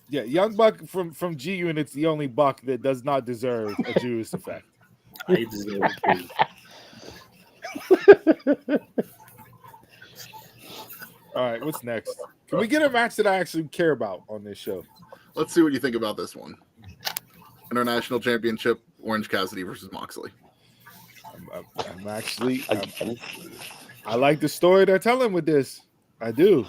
Yeah, Young Buck from G Unit's the only Buck that does not deserve a Judas effect. I deserve it. All right, what's next? Can we get a match that I actually care about on this show? Let's see what you think about this one. International Championship, Orange Cassidy versus Moxley. I like the story they're telling with this. I do.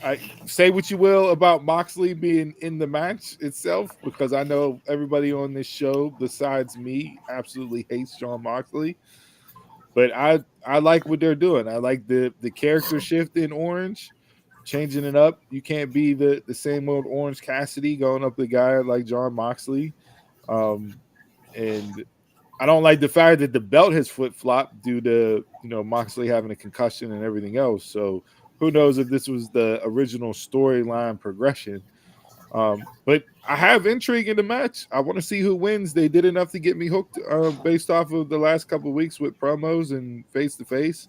I say what you will about Moxley being in the match itself, because I know everybody on this show besides me absolutely hates Jon Moxley. But I like what they're doing. I like the character shift in Orange, changing it up. You can't be the same old Orange Cassidy going up a guy like John Moxley. And I don't like the fact that the belt has flip-flopped due to, Moxley having a concussion and everything else. So who knows if this was the original storyline progression. But I have intrigue in the match. I want to see who wins. They did enough to get me hooked based off of the last couple of weeks with promos and face-to-face.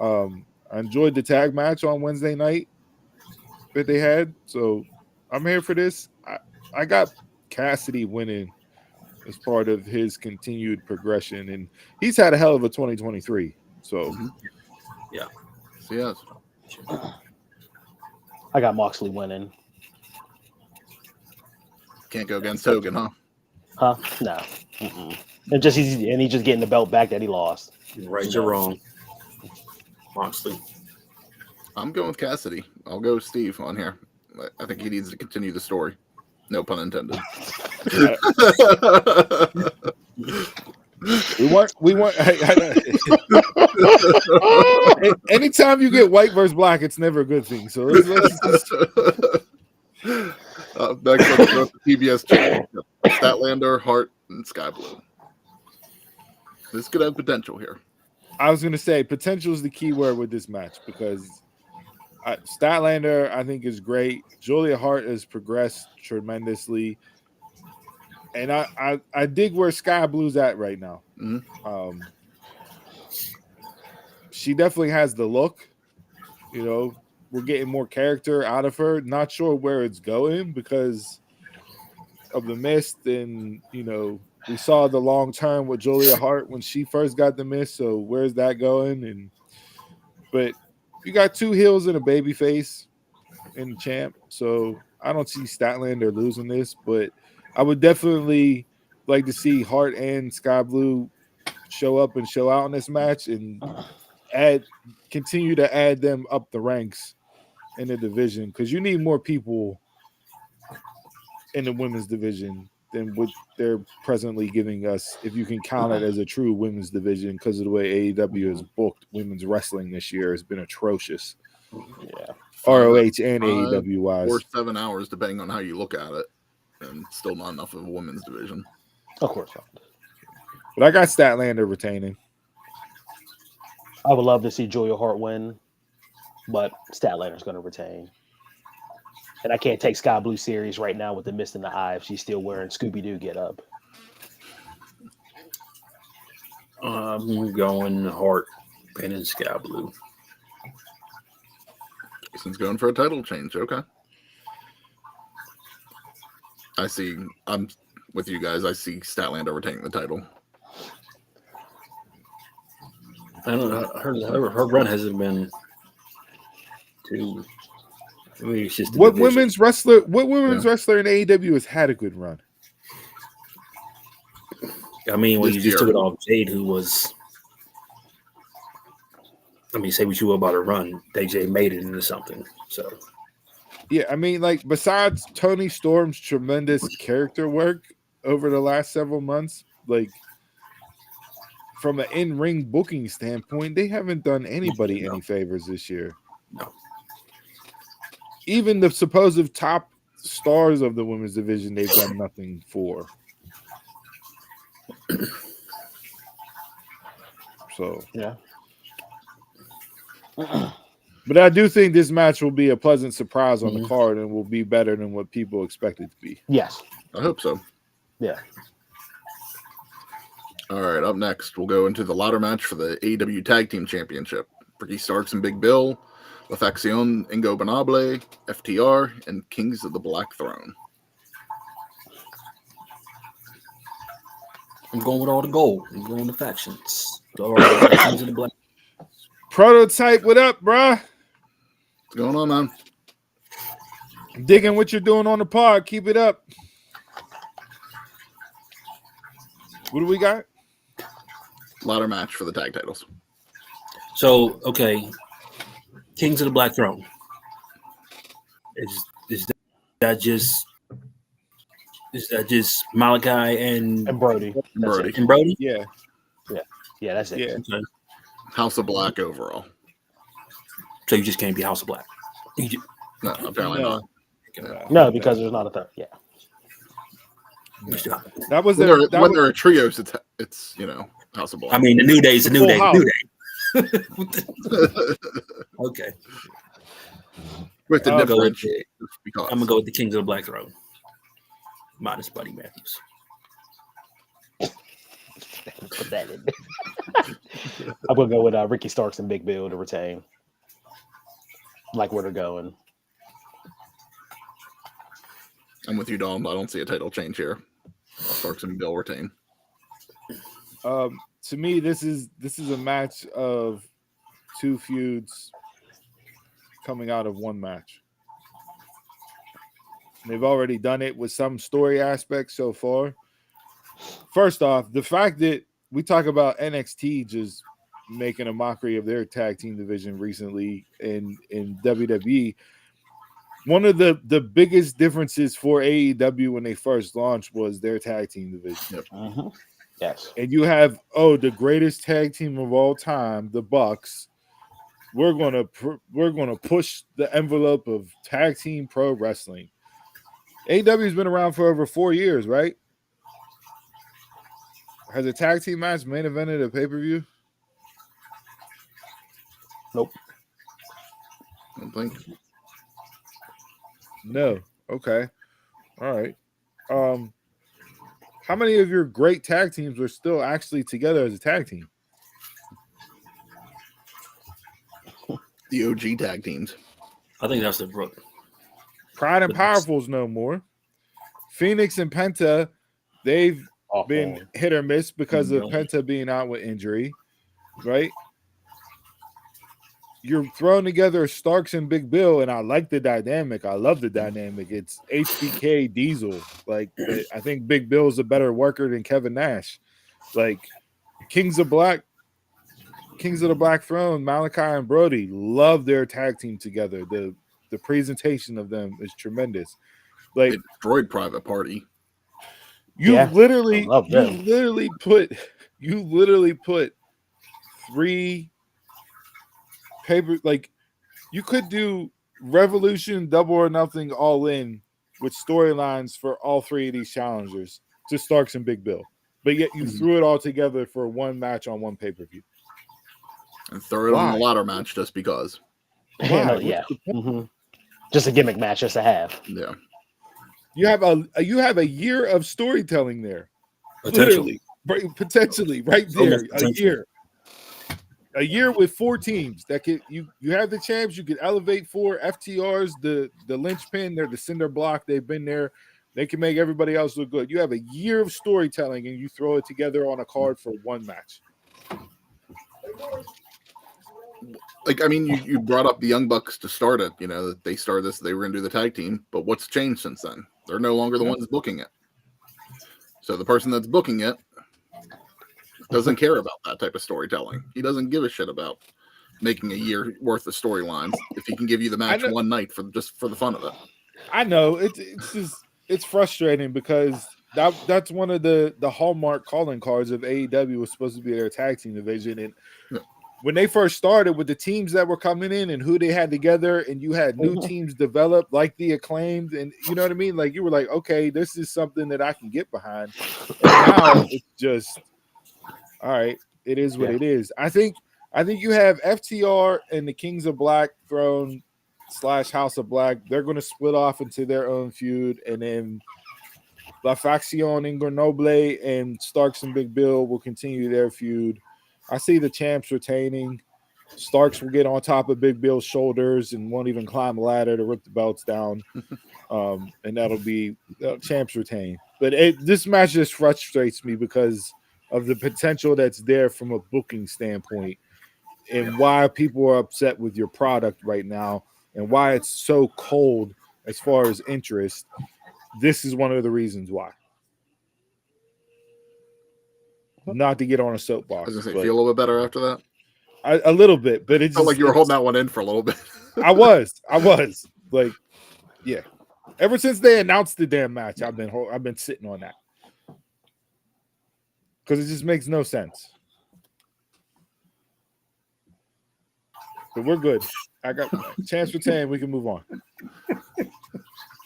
I enjoyed the tag match on Wednesday night that they had. So I'm here for this. I got Cassidy winning as part of his continued progression, and he's had a hell of a 2023. So, yeah, yes. I got Moxley winning. Can't go against Hogan, huh? Huh? No. Mm-mm. And he's just getting the belt back that he lost. Right, you're wrong. Moxley. I'm going with Cassidy. I'll go with Steve on here. I think he needs to continue the story. No pun intended. We want. Anytime you get white versus black, it's never a good thing. So let's next up, the TBS championship: Statlander, Hart, and Sky Blue. This could have potential here. I was going to say potential is the key word with this match because Statlander, I think, is great. Julia Hart has progressed tremendously. And I dig where Sky Blue's at right now. Mm-hmm. She definitely has the look. We're getting more character out of her. Not sure where it's going because of the mist. And, we saw the long term with Julia Hart when she first got the mist. So where's that going? But you got two heels and a baby face in the champ. So I don't see Statlander losing this, but I would definitely like to see Hart and Sky Blue show up and show out in this match and continue to add them up the ranks in the division because you need more people in the women's division than what they're presently giving us, if you can count it as a true women's division, because of the way AEW has booked women's wrestling this year has been atrocious. Yeah. ROH and AEW wise. Or 7 hours, depending on how you look at it. And still not enough of a women's division. Of course not. But I got Statlander retaining. I would love to see Julia Hart win, but Statlander's going to retain. And I can't take Sky Blue serious right now with the mist in the eye if she's still wearing Scooby-Doo get up. I'm going Hart, pinning Sky Blue. Jason's going for a title change. Okay. I'm with you guys. I see Statlander retaining the title. I don't know. Her run hasn't been too. I mean, it's just What women's wrestler in AEW has had a good run? I mean, when This you just year. took it off Jade, who was. I mean, say what you will about her run, AJ made it into something. So. Yeah, I mean, like, besides Tony Storm's tremendous character work over the last several months, like, from an in-ring booking standpoint, they haven't done anybody any favors this year. No. Even the supposed top stars of the women's division, they've done nothing for. So, Yeah. But I do think this match will be a pleasant surprise on the card and will be better than what people expect it to be. Yes. I hope so. Yeah. All right, up next, we'll go into the ladder match for the AEW Tag Team Championship. Ricky Starks and Big Bill, La Facción, Ingo Bonable, FTR, and Kings of the Black Throne. I'm going with all the gold. I'm going with the factions. All the factions in the black. Prototype, what up, bruh? What's going on, man? Digging what you're doing on the pod. Keep it up. What do we got? Ladder match for the tag titles. So, okay, Kings of the Black Throne. Is that just Malachi and Brody? Brody. And Brody? Yeah. Yeah, that's it. Yeah. Okay. House of Black overall. So you just can't be House of Black. No, apparently No. not. No, because there's not a third. Yeah. That was When, their, they're, that when was, they're a trios, it's House of Black. I mean, the New Day's the New Full Day. house. Okay. With the I'm gonna go with differentiate. Because I'm gonna go with the Kings of the Black Throne, minus Buddy Matthews. Put that in. I'm gonna go with Ricky Starks and Big Bill to retain. Like where they're going. I'm with you, Dom. I don't see a title change here. Starks and Bill retain. to me, this is a match of two feuds coming out of one match. They've already done it with some story aspects so far. First off, the fact that we talk about NXT just making a mockery of their tag team division recently in WWE. One of the biggest differences for AEW when they first launched was their tag team division. Yep. Mm-hmm. Yes. And you have, the greatest tag team of all time, the Bucks. We're gonna push the envelope of tag team pro wrestling. AEW's been around for over 4 years, right? Has a tag team match main evented a pay-per-view? Nope. I don't think. No. Okay. All right. How many of your great tag teams are still actually together as a tag team? The OG tag teams. I think that's the Brook. Pride and Powerful's no more. Phoenix and Penta, they've been hit or miss because of Penta being out with injury, right? You're throwing together Starks and Big Bill, and I like the dynamic. I love the dynamic. It's HBK Diesel. Like, I think Big Bill is a better worker than Kevin Nash. Like, Kings of the Black Throne, Malachi and Brody love their tag team together. The presentation of them is tremendous. Like, They destroyed Private Party. You literally put 3 paper, like, you could do Revolution, Double or Nothing, All In with storylines for all 3 of these challengers to Starks and Big Bill, but yet you threw it all together for one match on one pay-per-view and throw it on the ladder match just because. Yeah. Mm-hmm. Just a gimmick match, just to have. Yeah. You have a year of storytelling there. Potentially Right there. A year with 4 teams that could you have the champs. You could elevate 4 FTRs, the linchpin. They're the cinder block. They've been there. They can make everybody else look good. You have a year of storytelling, and you throw it together on a card for one match. Like, I mean, you brought up the Young Bucks to start it. You know, they started this. They were going to do the tag team, but what's changed since then? They're no longer the ones booking it. So the person that's booking it doesn't care about that type of storytelling. He doesn't give a shit about making a year worth of storylines if he can give you the match one night for the fun of it. I know it's frustrating because that's one of the hallmark calling cards of AEW was supposed to be their tag team division. And when they first started with the teams that were coming in and who they had together, and you had new teams develop like the Acclaimed, and you know what I mean? Like, you were like, okay, this is something that I can get behind. And now it's just, all right, it is what it is. I think you have FTR and the Kings of Black Throne / House of Black. They're going to split off into their own feud, and then La Facción Ingobernable and Starks and Big Bill will continue their feud. I see the champs retaining. Starks will get on top of Big Bill's shoulders and won't even climb a ladder to rip the belts down. And that'll be champs retain. But this match just frustrates me because of the potential that's there from a booking standpoint and why people are upset with your product right now and why it's so cold as far as interest. This is one of the reasons why. Not to get on a soapbox. I was going to say, feel a little bit better after that? A little bit, but it felt like you were holding that one in for a little bit. I was. Like, yeah. Ever since they announced the damn match, I've been sitting on that. Because it just makes no sense. But we're good. I got chance for 10. We can move on.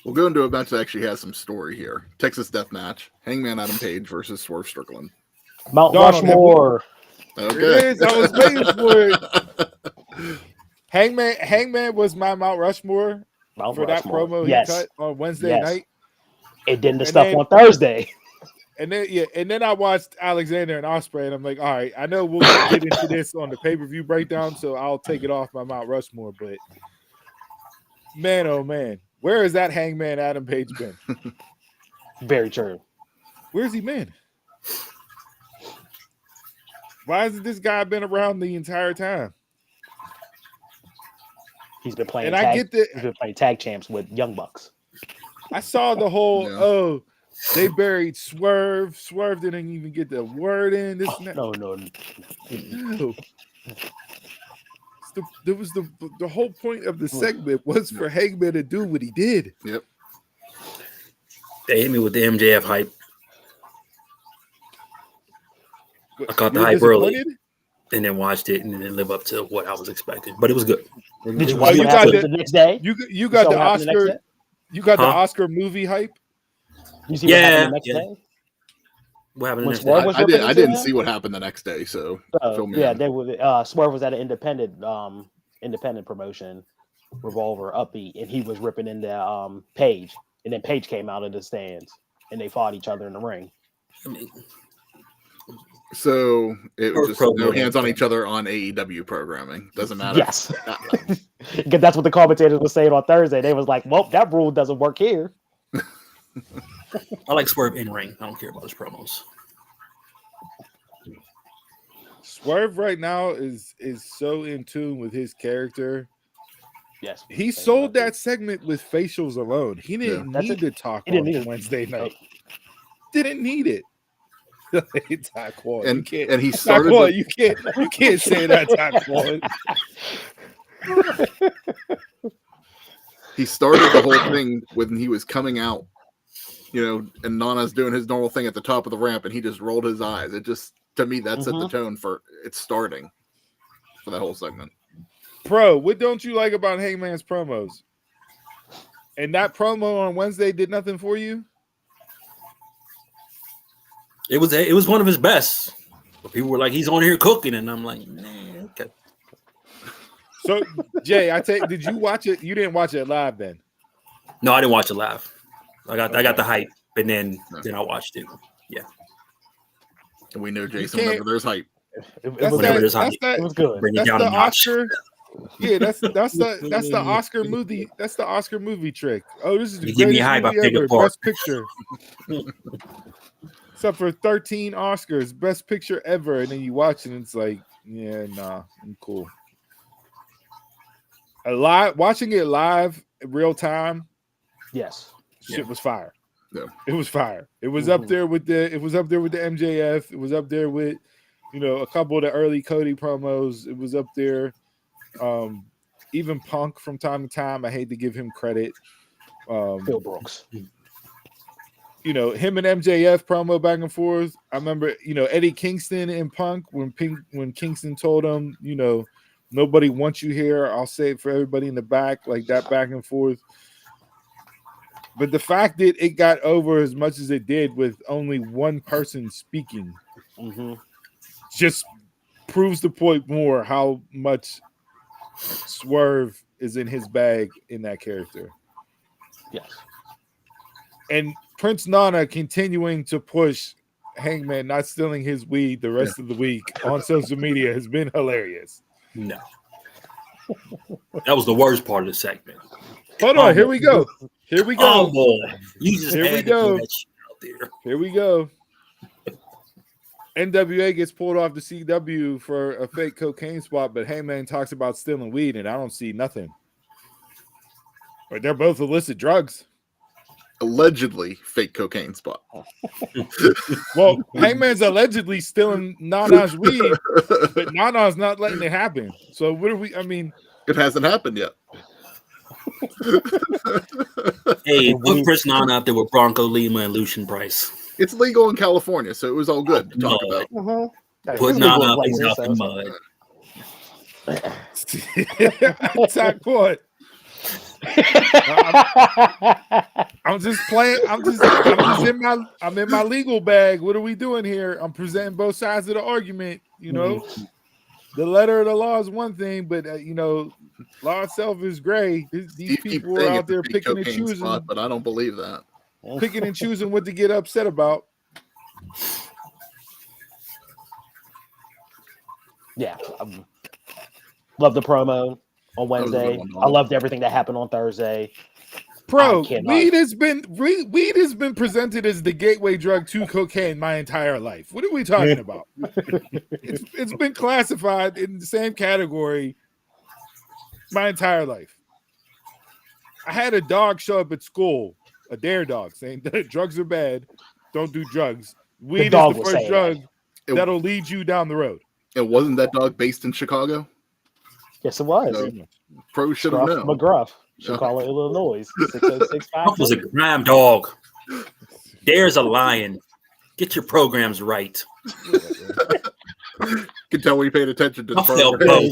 We'll go into a match that actually has some story here. Texas Death Match. Hangman Adam Page versus Swerve Strickland. Mount Donald, Rushmore. Okay. It is. I was waiting for it. Hangman was my Mount Rushmore for that promo he cut on Wednesday night. It did the stuff on Thursday. And then I watched Alexander and Ospreay, and I'm like, all right, I know we'll get into this on the pay-per-view breakdown, so I'll take it off my Mount Rushmore. But man, oh man, where has that Hangman Adam Page been? Very true. Where's he been? Why hasn't this guy been around the entire time? He's been playing. And He's been playing tag champs with Young Bucks. I saw the whole they buried Swerve. Swerve didn't even get the word in. This No. There was the whole point of the segment was for Hangman to do what he did. Yep. They hit me with the MJF hype. I caught the hype early and then watched it and then live up to what I was expecting. But it was good. Did you watch it the next day? You got the Oscar. You got the Oscar movie hype. You see what happened the next day? What happened the next day? I didn't see what happened the next day. So Swerve was at an independent promotion, Revolver Upbeat, and he was ripping into Page, and then Page came out of the stands, and they fought each other in the ring. So it was just no hands on each other on AEW programming. Doesn't matter. Yes, because that's what the commentators were saying on Thursday. They was like, "Well, that rule doesn't work here." I like Swerve in ring. I don't care about his promos. Swerve right now is so in tune with his character. Yes, he sold that segment with facials alone. He didn't need to talk on Wednesday night. Didn't need it. And he started. You can't say that. He started the whole thing when he was coming out, and Nana's doing his normal thing at the top of the ramp, and he just rolled his eyes. It just, to me, that set the tone for it's starting for that whole segment. What don't you like about Hangman's promos? And that promo on Wednesday did nothing for you? It was one of his best. But people were like, he's on here cooking, and I'm like, nah, okay. So Jay, did you watch it? You didn't watch it live then? No, I didn't watch it live. I got the hype, and then I watched it. Yeah. And we know Jason whenever there's hype. Whenever there's hype, it was good. Bring it down a notch. Yeah, that's the Oscar movie. That's the Oscar movie trick. Oh, this is the give me hype. I pick it apart. Best picture. Except for 13 Oscars, best picture ever, and then you watch it, and it's like, yeah, nah, I'm cool. Watching it live, in real time. Yes, shit was fire. Yeah. It was fire. It was up there with the. It was up there with the MJF. It was up there with, a couple of the early Cody promos. It was up there. Even Punk from time to time. I hate to give him credit. Phil Brooks. Him and MJF promo back and forth. I remember, Eddie Kingston and Punk when Kingston told him, nobody wants you here. I'll say it for everybody in the back, like that back and forth. But the fact that it got over as much as it did with only one person speaking just proves the point more how much Swerve is in his bag in that character. Yes. And Prince Nana continuing to push Hangman not stealing his weed the rest of the week on social media has been hilarious. No. That was the worst part of the segment. Hold on, here we go. Here we go. Oh boy. You just here we go. Out there. Here we go. NWA gets pulled off the CW for a fake cocaine spot, but Hangman talks about stealing weed, and I don't see nothing. But they're both illicit drugs. Allegedly fake cocaine spot. Well, Hangman's allegedly stealing Nana's weed, but Nana's not letting it happen. So what are we? I mean, it hasn't happened yet. Hey, put Chris Nana out there with Bronco Lima and Lucian Price. It's legal in California, so it was all good to talk about. Put Nana out in mud. Attack court. I'm just playing. I'm in my legal bag. What are we doing here? I'm presenting both sides of the argument. You know, the letter of the law is one thing, but law itself is gray. These people are out there picking and choosing. Spot, but I don't believe that. Picking and choosing what to get upset about. Yeah, love the promo on Wednesday. I loved everything that happened on Thursday. Bro, weed has been presented as the gateway drug to cocaine my entire life. What are we talking about? It's been classified in the same category my entire life. I had a dog show up at school, a dare dog, saying that drugs are bad, don't do drugs. Weed is the first drug that'll lead you down the road. It wasn't that dog based in Chicago? Yes, it was. So, Pro should have known. McGruff, Chicago, Illinois. 60652. Was a grime dog. Dare's a lion. Get your programs right. You can tell we paid attention to the program.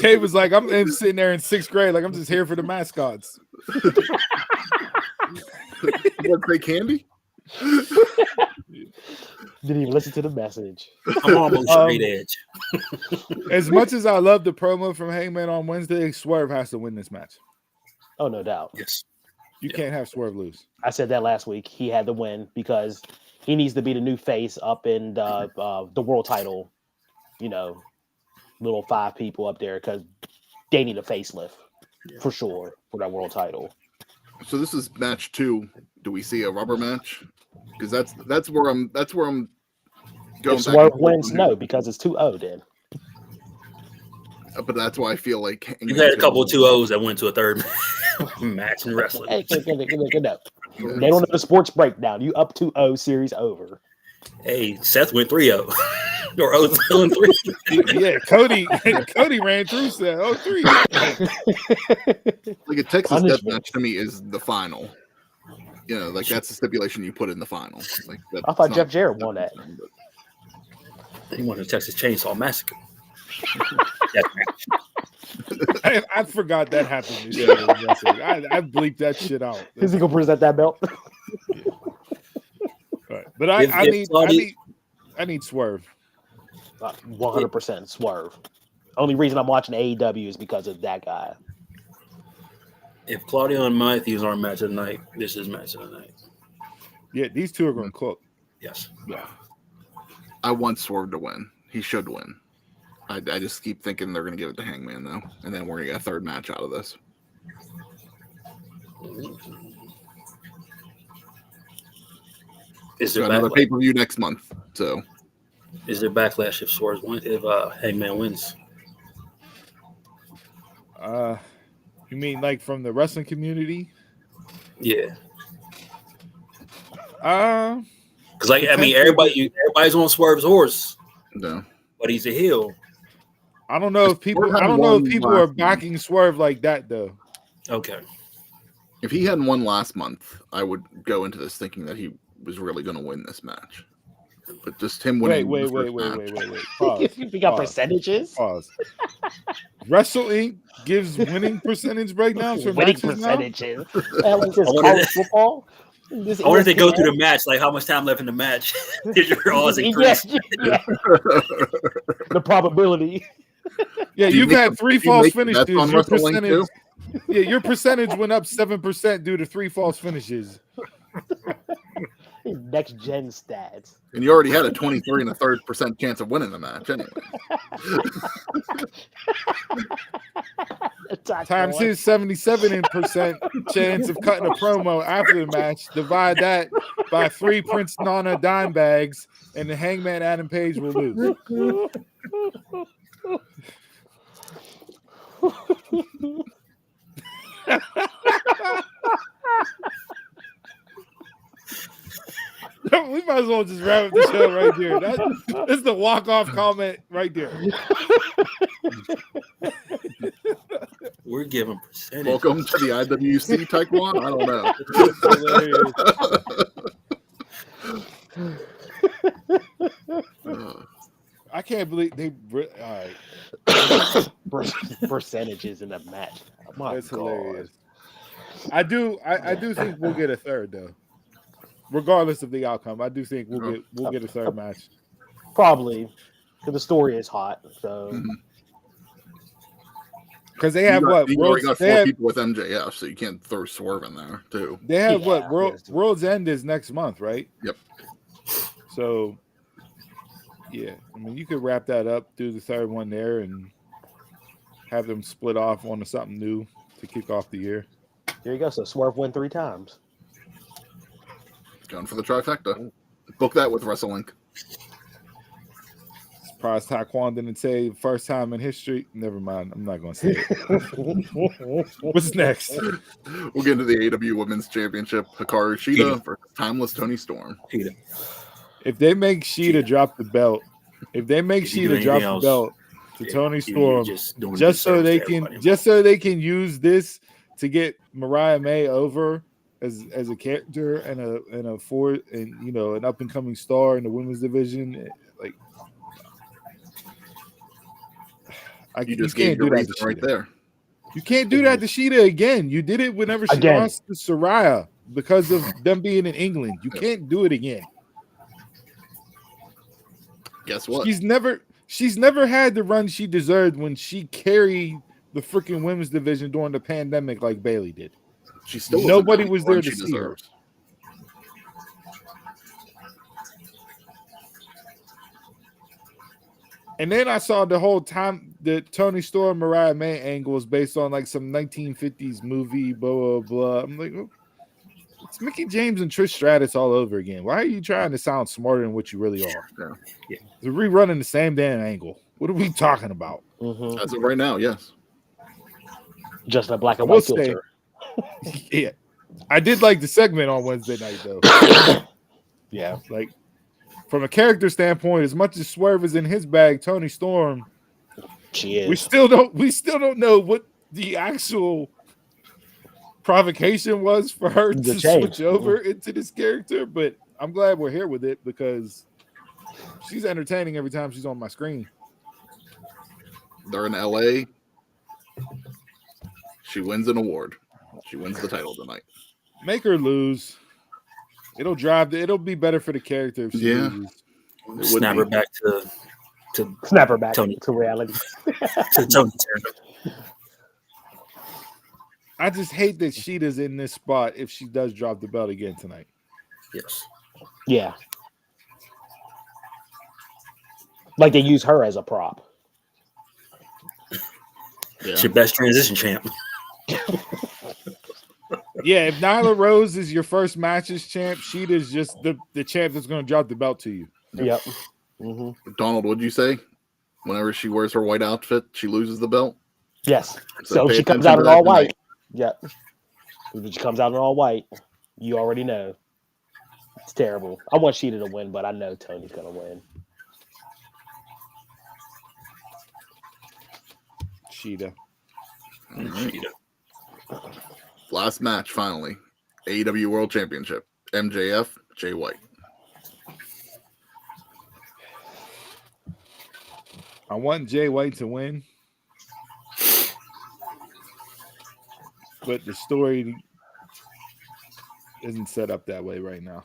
Jay was like, I'm sitting there in 6th grade, like I'm just here for the mascots. What, say candy? Didn't even listen to the message. I'm almost straight edge. As much as I love the promo from Hangman on Wednesday, Swerve has to win this match. Oh, no doubt. Yes. You can't have Swerve lose. I said that last week. He had to win because he needs to be the new face up in the world title. Little 5 people up there because they need a facelift for sure for that world title. So this is match 2. Do we see a rubber match? Because that's where I'm going. If Swerve wins, no, because it's 2-0 then. But that's why I feel like you had a couple of 2-0s that went to a third match in wrestling. They don't know the sports breakdown. You up 2-0, series over. Hey, Seth went 3-0 or 0-3. Yeah, Cody ran through Seth. 0-3. Like a Texas death match to me is the final. Like that's the stipulation you put in the final. Like I thought Jeff Jarrett won that. He won the Texas Chainsaw Massacre. I forgot that happened this year. I bleeped that shit out. Is he gonna present that belt? Right. But I need Swerve. 100% Swerve. Only reason I'm watching AEW is because of that guy. If Claudio and Matthews aren't match of the night, this is match of the night. Yeah, these two are going to cook. Yes. Yeah. I want Swerve to win. He should win. I just keep thinking they're going to give it to Hangman, though. And then we're going to get a third match out of this. Is there another pay-per-view next month? So, is there backlash if Swerve wins? If Hangman wins? You mean like from the wrestling community? Yeah. Because everybody's on Swerve's horse. No, but he's a heel. I don't know if people are backing Swerve like that though. Okay. If he hadn't won last month, I would go into this thinking that he was really going to win this match. But just him winning. Wait. Pause. We got percentages. Pause. Wrestle Inc. gives winning percentage breakdowns for winning matches percentages. College football. I wonder if they go through the match, like how much time left in the match. Did your odds increase? Yeah. The probability. Yeah, you've had 3 false finishes. Your percentage, your percentage went up 7% due to 3 false finishes. Next gen stats. And you already had a 23 and a third % chance of winning the match anyway. Times his 77% chance of cutting a promo after the match. Divide that by 3 Prince Nana dime bags, and the Hangman Adam Page will lose. We might as well just wrap up the show right here. That's the walk-off comment right there. We're giving percentage. Welcome to the IWC Taekwondo. I don't know. can't believe they. All right, Percentages in the match. Oh my that's God. hilarious. I do think we'll get a third though, regardless of the outcome. I do think we'll get a third match. Probably, because the story is hot. So Mhm. Because they have what? You already got They 4 have, people with MJF, so you can't throw Swerve in there too. they have Yeah, what? World's End is next month, right? Yep. So, yeah, I mean, you could wrap that up, do the third one there, and have them split off onto something new to kick off the year. there you go. So Swerve win 3 times. Going for the trifecta. Book that with WrestleLink. Surprised Taekwon didn't say first time in history. Never mind. I'm not going to say it. What's next? We'll get into the AEW Women's Championship. Hikaru Shida versus Timeless Tony Storm. Cheetah. If they make Shida drop the belt, If you do anything else, to yeah, Tony you're Storm, doing just so disservice they to can everybody. use this to get Mariah May over as a character and an up and coming star in the women's division, like You just can't gave your do that reason to right Shida. there. You can't do that to Shida again. You did it whenever she Again. lost to Saraya because of them being in England. You can't do it again. Guess what? She's never had the run she deserved when she carried the freaking women's division during the pandemic like Bailey did. She still Nobody doesn't was have the there run to she see her. deserves. And then I saw the whole time the Tony Storm Mariah May angle is based on like some 1950s movie, blah, blah, blah. I'm like, oh, it's Mickey James and Trish Stratus all over again. Why are you trying to sound smarter than what you really are? Yeah. They're rerunning the same damn angle. What are we talking about? Mm-hmm. As of right now, yes. Just in a black and I will white filter. Yeah. I did like the segment on Wednesday night, though. Yeah. Like, from a character standpoint, as much as Swerve is in his bag, Tony Storm, She is. we still don't know what the actual provocation was for her The to change. switch over into this character, but I'm glad we're here with it because she's entertaining every time she's on my screen. They're in LA. She wins an award. She wins the title tonight. Make her lose. It'll be better for the character if she loses. Snap her back to Snap her back Tony. to reality. to Tony Turner. I just hate that Sheeta's in this spot if she does drop the belt again tonight. Yes. Yeah. Like they use her as a prop. Yeah. It's your best transition champ. Yeah, if Nyla Rose is your first matches champ, Sheeta's just the champ that's going to drop the belt to you. Yep. Mm-hmm. Donald, what'd you say? Whenever she wears her white outfit, she loses the belt. Yes. So So pay she comes attention out to in that all white. tonight. Yep. When she comes out in all white, you already know. It's terrible. I want Sheeta to win, but I know Tony's going to win. Sheeta. All right. Last match, finally. AEW World Championship. MJF, Jay White. I want Jay White to win, but the story isn't set up that way right now.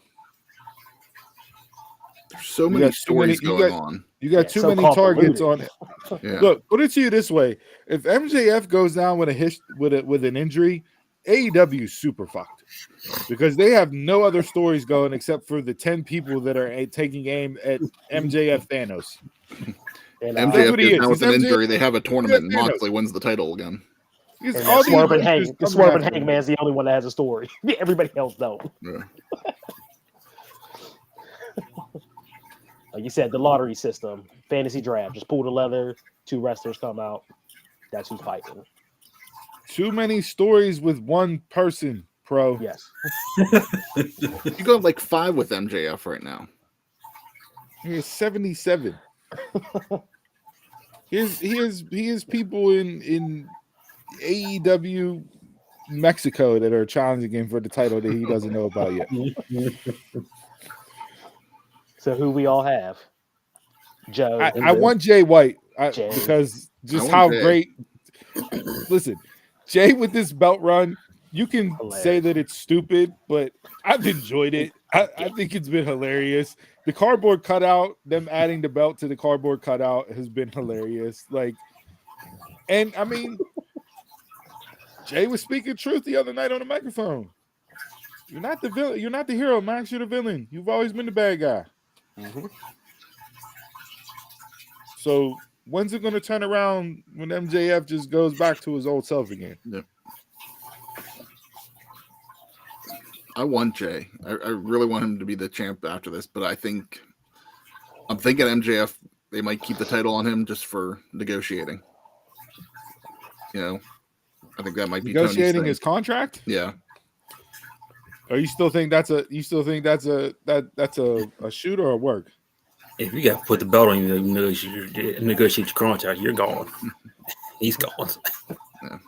There's so many stories going on. You got too so many targets on it. Yeah. Look, put it to you this way: if MJF goes down with with an injury, AEW is super fucked because they have no other stories going except for the 10 people that are taking aim at MJF Thanos. And, That's MJF what he is is. now with He's an MJF. injury. They have a tournament, and Thanos. Moxley wins the title again. It's and all these Swerve and Avengers Hang. The coming Swerve and after him. Hangman's the only one that has a story. Everybody else don't. Yeah. Like you said, the lottery system, fantasy draft. Just pull the leather. 2 wrestlers come out. That's who's fighting. Too many stories with one person, pro. Yes. You got like 5 with MJF right now. He is 77. He is people in AEW Mexico that are challenging him for the title that he doesn't know about yet. So who we all have? Joe. I want Jay White Jay. because just I how want Jay. great. Listen, Jay with this belt run, you can Hilarious. say that it's stupid, but I've enjoyed it. I think it's been hilarious. The cardboard cutout, them adding the belt to the cardboard cutout has been hilarious. Like, and I mean, Jay was speaking truth the other night on the microphone. You're not the villain. You're not the hero, Max. You're the villain. You've always been the bad guy. Mhm. So when's it going to turn around when MJF just goes back to his old self again? Yep. I want Jay. I really want him to be the champ after this, but I'm thinking MJF, they might keep the title on him just for negotiating. You know, I think that might be Negotiating his contract. Yeah. Or you still think that's a shoot or a work? If you got to put the belt on you, negotiate your contract, you're gone. He's gone. Yeah.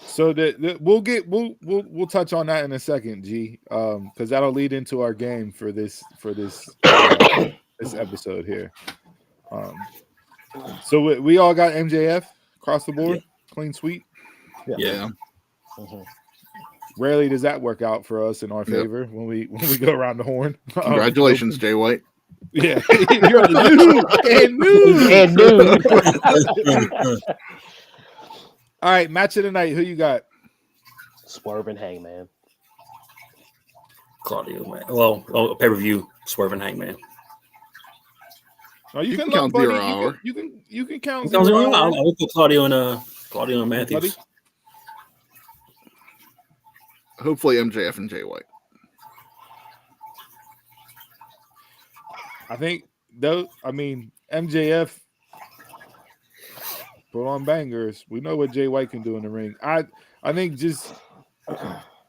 So we'll touch on that in a second, G, because that'll lead into our game for this this episode here. So we all got MJF across the board, clean sweep. Yeah. Mhm. Rarely does that work out for us in our favor when we go around the horn. Congratulations, Jay White. Yeah, you're new and new. All right, match of the night. Who you got? Swerve and Hangman. Claudio, man. Well, pay-per-view, Swerve and Hangman. Oh, you can count buddy. 0 hour. You can count I 0 hour. will put Claudio and Matthews. Buddy? Hopefully MJF and Jay White. I think though. I mean, MJF put on bangers. We know what Jay White can do in the ring. I think just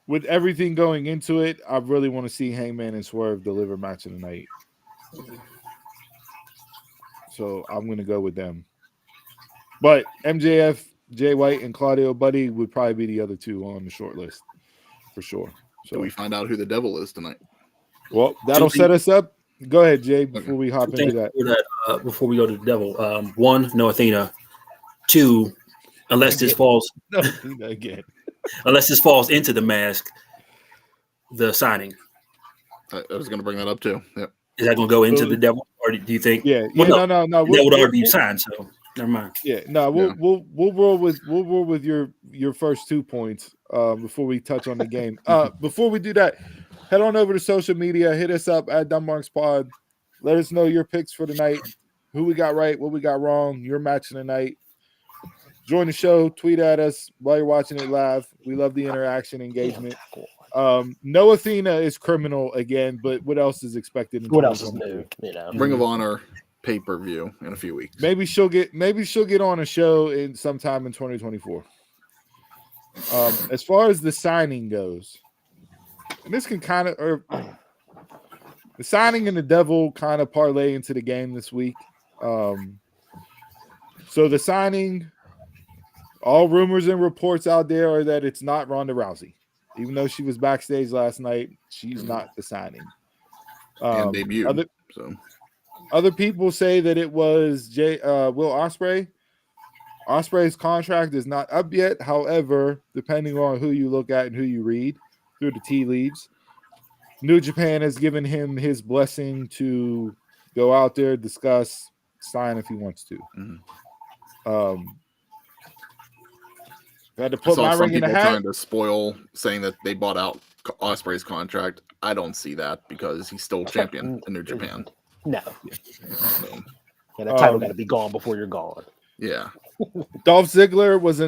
with everything going into it, I really want to see Hangman and Swerve deliver match of the night. So I'm going to go with them. But MJF, Jay White, and Claudio Buddy would probably be the other two on the short list for sure. So we find out who the devil is tonight. Well, that'll set us up. Go ahead, Jay, before we hop into that. Before we go to the devil, one, no Athena. Two, unless this falls again. Unless this falls into the mask, the signing. I was going to bring that up too. Yep. Is that going to go into the devil, or do you think? Yeah. Well, no. The devil would already be signed, so never mind. Yeah. No, we'll roll with your first 2 points before we touch on the game. Before we do that, head on over to social media. Hit us up at DumbMarksPod. Let us know your picks for the night. Who we got right, what we got wrong. Your match of the night. Join the show. Tweet at us while you're watching it live. We love the interaction, engagement. No Athena is criminal again, but what else is expected? What else is new? You know, Ring of Honor pay-per-view in a few weeks. Maybe she'll get on a show in sometime in 2024. As far as the signing goes, and this can kind of, or the signing and the devil kind of parlay into the game this week. So the signing, all rumors and reports out there are that it's not Ronda Rousey. Even though she was backstage last night, she's not the signing. And debut. Other people say that it was Will Ospreay. Ospreay's contract is not up yet. However, depending on who you look at and who you read through the tea leaves, New Japan has given him his blessing to go out there, discuss, sign if he wants to. Mm-hmm. I had to put my ring in the hat. Trying to spoil, saying that they bought out Ospreay's contract. I don't see that because he's still champion in New Japan. No. Yeah, that title got to be gone before you're gone. Yeah. Dolph Ziggler was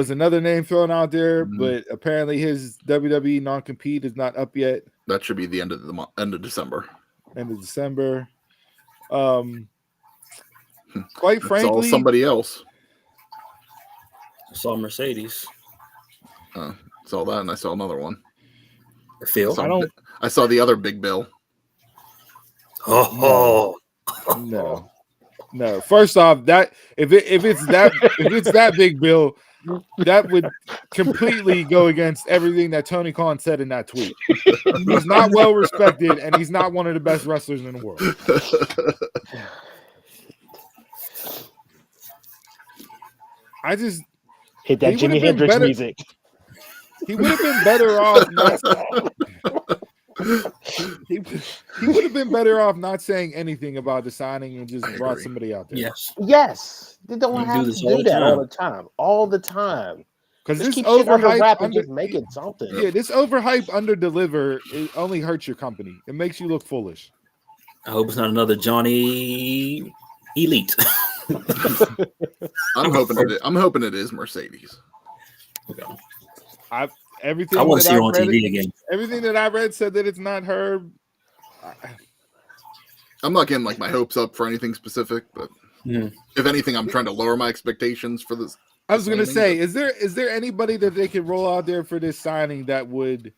another name thrown out there, but apparently his WWE non-compete is not up yet. That should be the end of the month, end of December. End of December. Quite frankly, all somebody else. I saw Mercedes. Saw that, and I saw another one. Phil, I saw the other big bill. Oh no. First off, that if it's that big bill, that would completely go against everything that Tony Khan said in that tweet. He's not well respected, and he's not one of the best wrestlers in the world. I just hit that Jimi Hendrix music. He would have been better off not. He would have been better off not saying anything about the signing and just brought somebody out there. Yes. They don't have to do that all the time. Because this keep shit under wrap and just make it something. Yeah, this overhype, under deliver, it only hurts your company. It makes you look foolish. I hope it's not another Johnny Elite. I'm hoping it is Mercedes. Okay. Everything I want to see her on read, TV again. Everything that I read said that it's not her. I'm not getting like my hopes up for anything specific, but if anything, I'm trying to lower my expectations for this. I was going to say, is there anybody that they could roll out there for this signing that would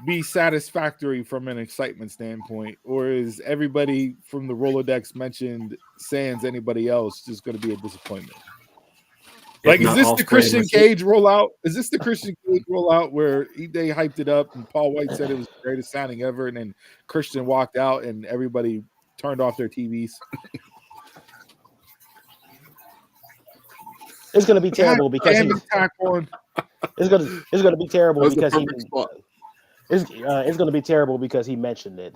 be satisfactory from an excitement standpoint, or is everybody from the Rolodex mentioned, sans anybody else, just going to be a disappointment? Like, is this the Christian Cage rollout? Is this the Christian Cage rollout where they hyped it up and Paul White said it was the greatest signing ever, and then Christian walked out and everybody turned off their TVs? It's going to be terrible because it's going to be terrible because it's going to be terrible because he mentioned it.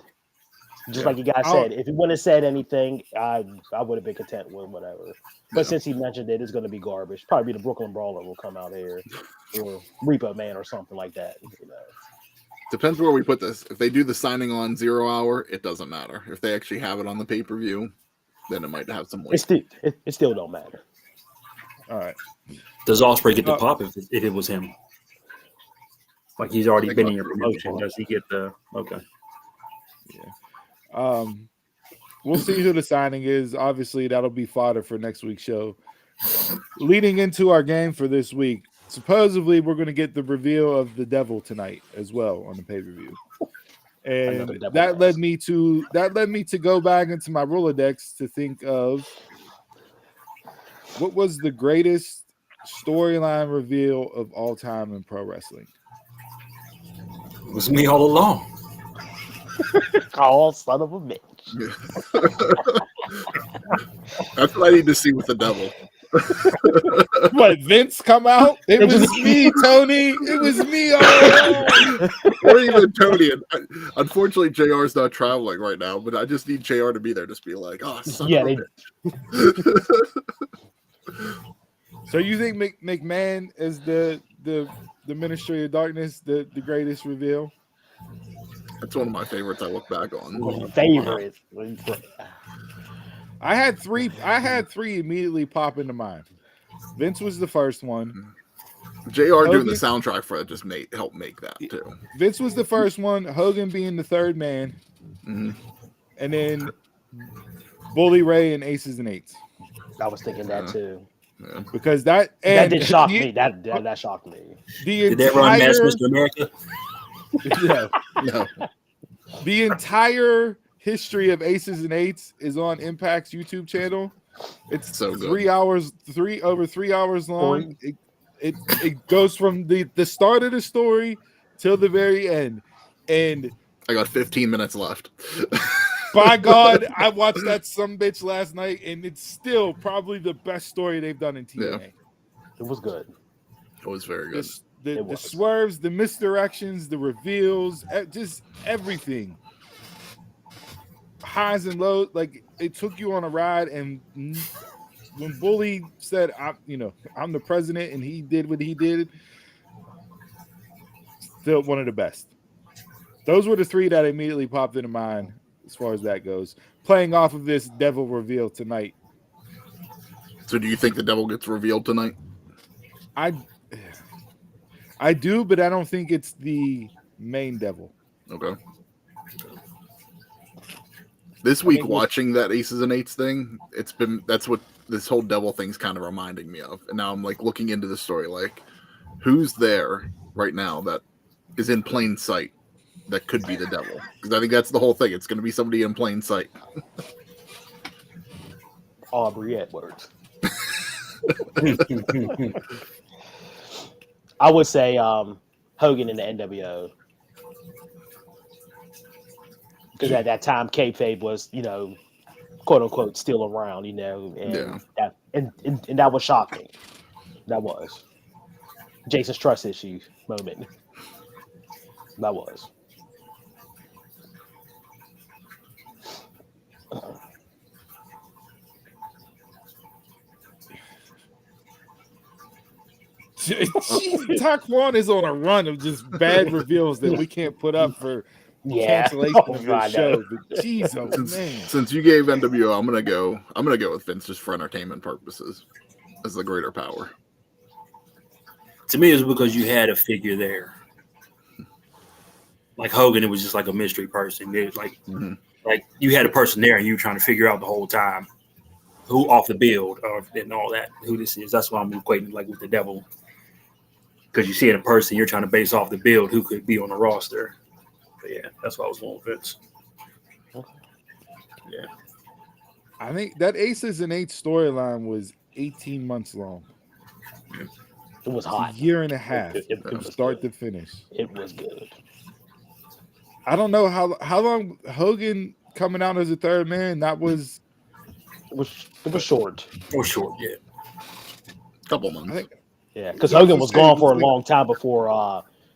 Just like you guys said, if he wouldn't have said anything, I would have been content with whatever. But since he mentioned it, it's going to be garbage. Probably the Brooklyn Brawler will come out here, or Repo Man or something like that. You know. Depends where we put this. If they do the signing on 0 hour, it doesn't matter. If they actually have it on the pay-per-view, then it might have some weight. It still don't matter. All right. Does Ospreay get the pop if it was him? Like he's already been in your promotion. Does he get the okay? Yeah. We'll see who the signing is. Obviously, that'll be fodder for next week's show. Leading into our game for this week, supposedly we're going to get the reveal of the Devil tonight as well on the pay-per-view. And that led me to go back into my Rolodex to think of what was the greatest storyline reveal of all time in pro wrestling. It was me all along. Oh, son of a bitch. That's what I need to see with the Devil. What, Vince come out? It was me, Tony. It was me all along. Or even Tony. Unfortunately, JR's not traveling right now, but I just need JR to be there. Just be like, oh, son of a bitch. So you think McMahon is the Ministry of Darkness, the greatest reveal? That's one of my favorites. I look back on. Favorite. I had three immediately pop into mind. Vince was the first one. JR doing the soundtrack for it just helped make that too. Vince was the first one. Hogan being the third man, and then Bully Ray and Aces and Eights. I was thinking that too. Yeah. Because that did shock me. That shocked me. Did that run Mass Mr. America? No. The entire history of Aces and Eights is on Impact's YouTube channel. It's so good. 3 hours, over 3 hours long. It goes from the start of the story till the very end. And I got 15 minutes left. By God, I watched that sumbitch last night, and it's still probably the best story they've done in TNA. Yeah. It was good. It was very good. The swerves, the misdirections, the reveals, just everything. Highs and lows, like it took you on a ride. And when Bully said, I'm the president, and he did what he did, still one of the best. Those were the three that immediately popped into mind as far as that goes. Playing off of this Devil reveal tonight. So do you think the Devil gets revealed tonight? I do, but I don't think it's the main Devil. Okay. This week, watching that Aces and Eights thing, that's what this whole Devil thing's kind of reminding me of. And now I'm like looking into the story, like who's there right now that is in plain sight that could be the Devil? Because I think that's the whole thing. It's going to be somebody in plain sight. Aubrey Edwards. I would say Hogan in the NWO. Because at that time, kayfabe was, quote unquote, still around, and that was shocking. That was Jason's trust issue moment. That was. Taquan is on a run of just bad reveals that we can't put up for cancellation of this show. But jeez, man. Since you gave NWO, I'm gonna go with Vince just for entertainment purposes as the greater power. To me, it's because you had a figure there. Like Hogan, it was just like a mystery person. It was like you had a person there, and you were trying to figure out the whole time who off the build and all that, who this is. That's why I'm equating like with the devil. Because you see it in person, you're trying to base off the build who could be on the roster. But yeah, that's why I was going with Vince. Yeah. I think that Aces and Eights storyline was 18 months long. It was hot. A year and a half from start to finish. It was good. I don't know how long Hogan coming out as a third man, that was... It was short. It was short, yeah. Couple months. Yeah, because Hogan was gone for a long time before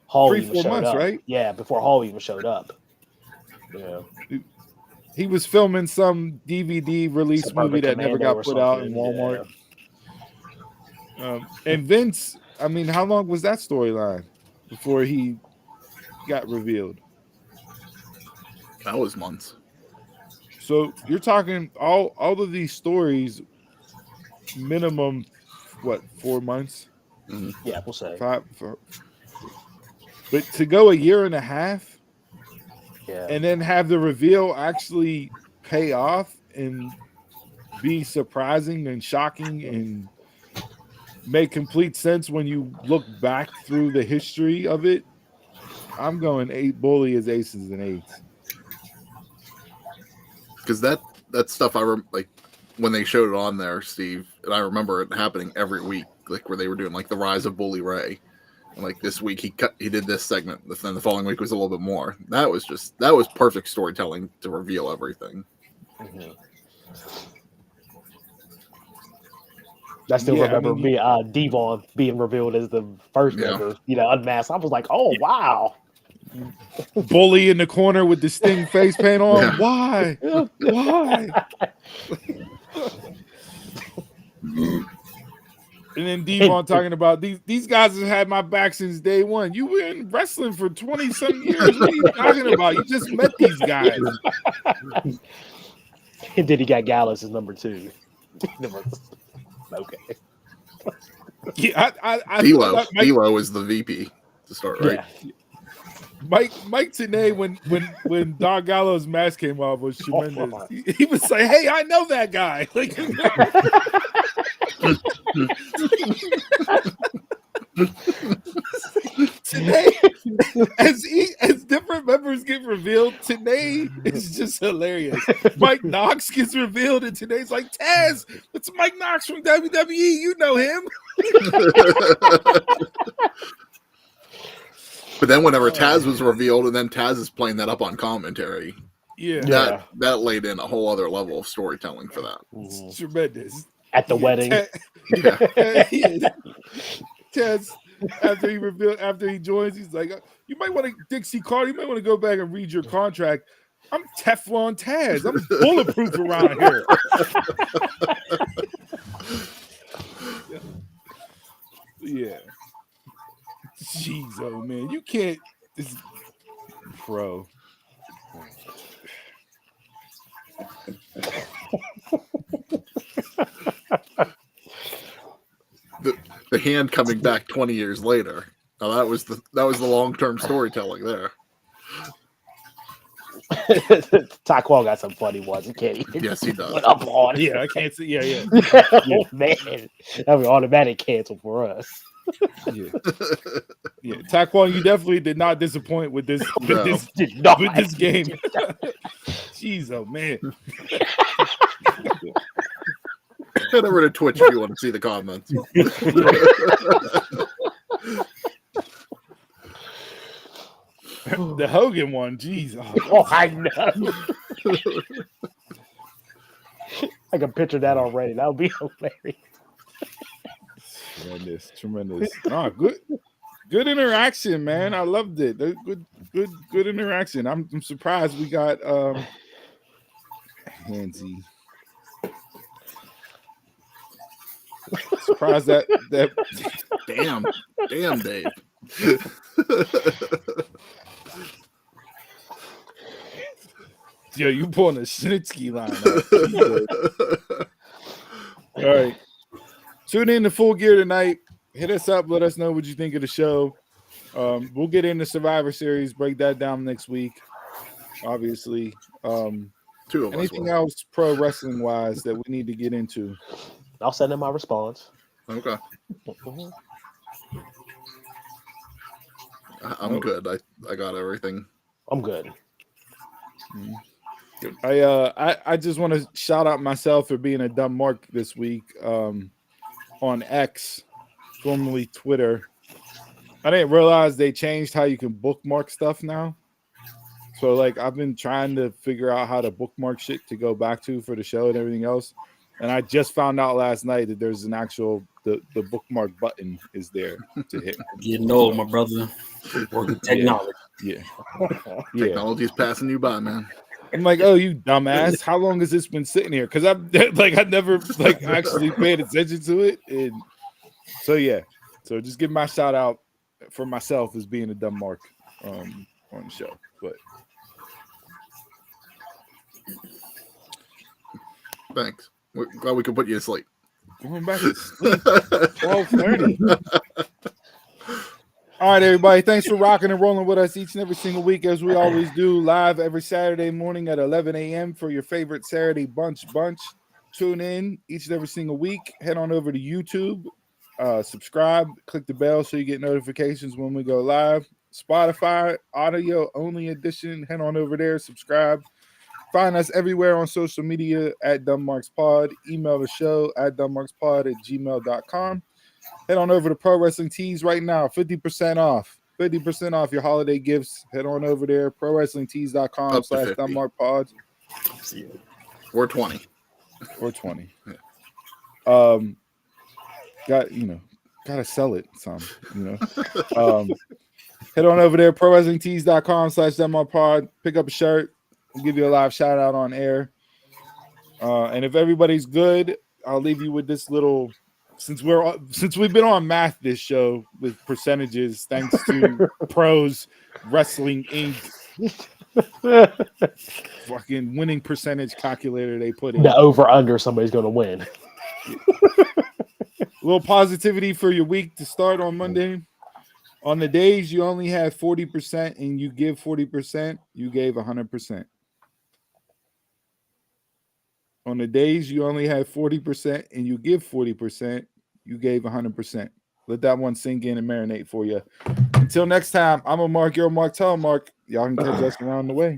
Hall even showed months, up. Right? Yeah, before Hall even showed up. Yeah. He was filming some DVD release Suburban movie that Commando never got put out in Walmart. Yeah. And Vince, I mean, how long was that storyline before he got revealed? That was months. So you're talking all of these stories, minimum, 4 months? Mm-hmm. Yeah, we'll say 5. But to go a year and a half, and then have the reveal actually pay off and be surprising and shocking and make complete sense when you look back through the history of it, I'm going Bully as Aces and Eights. Because that stuff like when they showed it on there, Steve, and I remember it happening every week, like where they were doing like the rise of Bully Ray, and like this week he did this segment, then the following week was a little bit more. That was perfect storytelling to reveal everything. Mm-hmm. I still remember Devon being revealed as the first member, unmasked. I was like, oh wow. Bully in the corner with the Sting face paint on. Yeah. Why? And then Devon talking about these guys have had my back since day one. You were in wrestling for 20-some years. What are you talking about? You just met these guys. And then he got Gallus as number 2. Okay. Yeah, D'Lo is the VP to start, right? Yeah. Mike Tenay, when Don Gallo's mask came off, was tremendous. He was like, "Hey, I know that guy." Like, today, as different members get revealed, today is just hilarious. Mike Knox gets revealed, and today's like, Taz, it's Mike Knox from WWE. You know him. But then whenever Taz was revealed, and then Taz is playing that up on commentary, that laid in a whole other level of storytelling for that. Mm-hmm. Tremendous. At the wedding. Taz, after he joins, he's like, you might want to, Dixie Carter, you might want to go back and read your contract. I'm Teflon Taz. I'm bulletproof around here. Yeah. Jeez, oh man, you can't. This pro. The hand coming back 20 years later. Now that was the long-term storytelling there. Taquan got some funny ones. He can't even. Yes, he does. Up on. Yeah, I can't see. Yeah. Oh, man, that was automatic cancel for us. Yeah. Taquan, you definitely did not disappoint with this game. Jeez, oh man. Head over to Twitch if you want to see the comments. The Hogan one, jeez. Oh, I know. I can picture that already. That would be hilarious. Tremendous. Oh, good interaction, man. I loved it. Good interaction. I'm surprised we got Handsy. Surprised that Damn, Dave. Yo, you pulling a Snitsky line. All right. Tune in to Full Gear tonight. Hit us up. Let us know what you think of the show. We'll get into Survivor Series. Break that down next week. Obviously. Two of us. Anything else pro wrestling wise that we need to get into? I'll send in my response. Okay. I'm good. I got everything. I'm good. I just want to shout out myself for being a dumb mark this week on X, formerly Twitter. I didn't realize they changed how you can bookmark stuff now. So like I've been trying to figure out how to bookmark shit to go back to for the show and everything else. And I just found out last night that there's an actual the bookmark button is there to hit. Getting old, my brother. Working technology. Yeah. Technology's passing you by, man. I'm like, oh, you dumbass! How long has this been sitting here? Because I never actually paid attention to it, and so yeah. So just give my shout out for myself as being a dumb mark on the show. But thanks. We're glad we could put you to sleep. Going back to sleep. 12:30. All right, everybody. Thanks for rocking and rolling with us each and every single week, as we always do, live every Saturday morning at 11 a.m. for your favorite Saturday bunch. Tune in each and every single week. Head on over to YouTube, subscribe, click the bell so you get notifications when we go live. Spotify, audio only edition. Head on over there, subscribe. Find us everywhere on social media at DumbMarksPod. Email the show at dumbmarkspod@gmail.com. Head on over to Pro Wrestling Tees right now. 50% off. 50% off your holiday gifts. Head on over there. ProWrestlingTees.com/DumbMarkPod. Or 20. Or 20. Gotta sell it some, head on over there, ProWrestlingTees.com/DumbMarkPod. Pick up a shirt. We'll give you a live shout out on air. And if everybody's good, I'll leave you with this little. Since we've been on math this show with percentages, thanks to Pros Wrestling Inc. fucking winning percentage calculator they put in. The over under somebody's going to win. A little positivity for your week to start on Monday. On the days you only have 40% and you give 40%, you gave 100%. On the days you only have 40% and you give 40%, you gave 100%. Let that one sink in and marinate for you. Until next time, I'm a Mark, you're a Mark, tell Mark. Y'all can catch us around the way.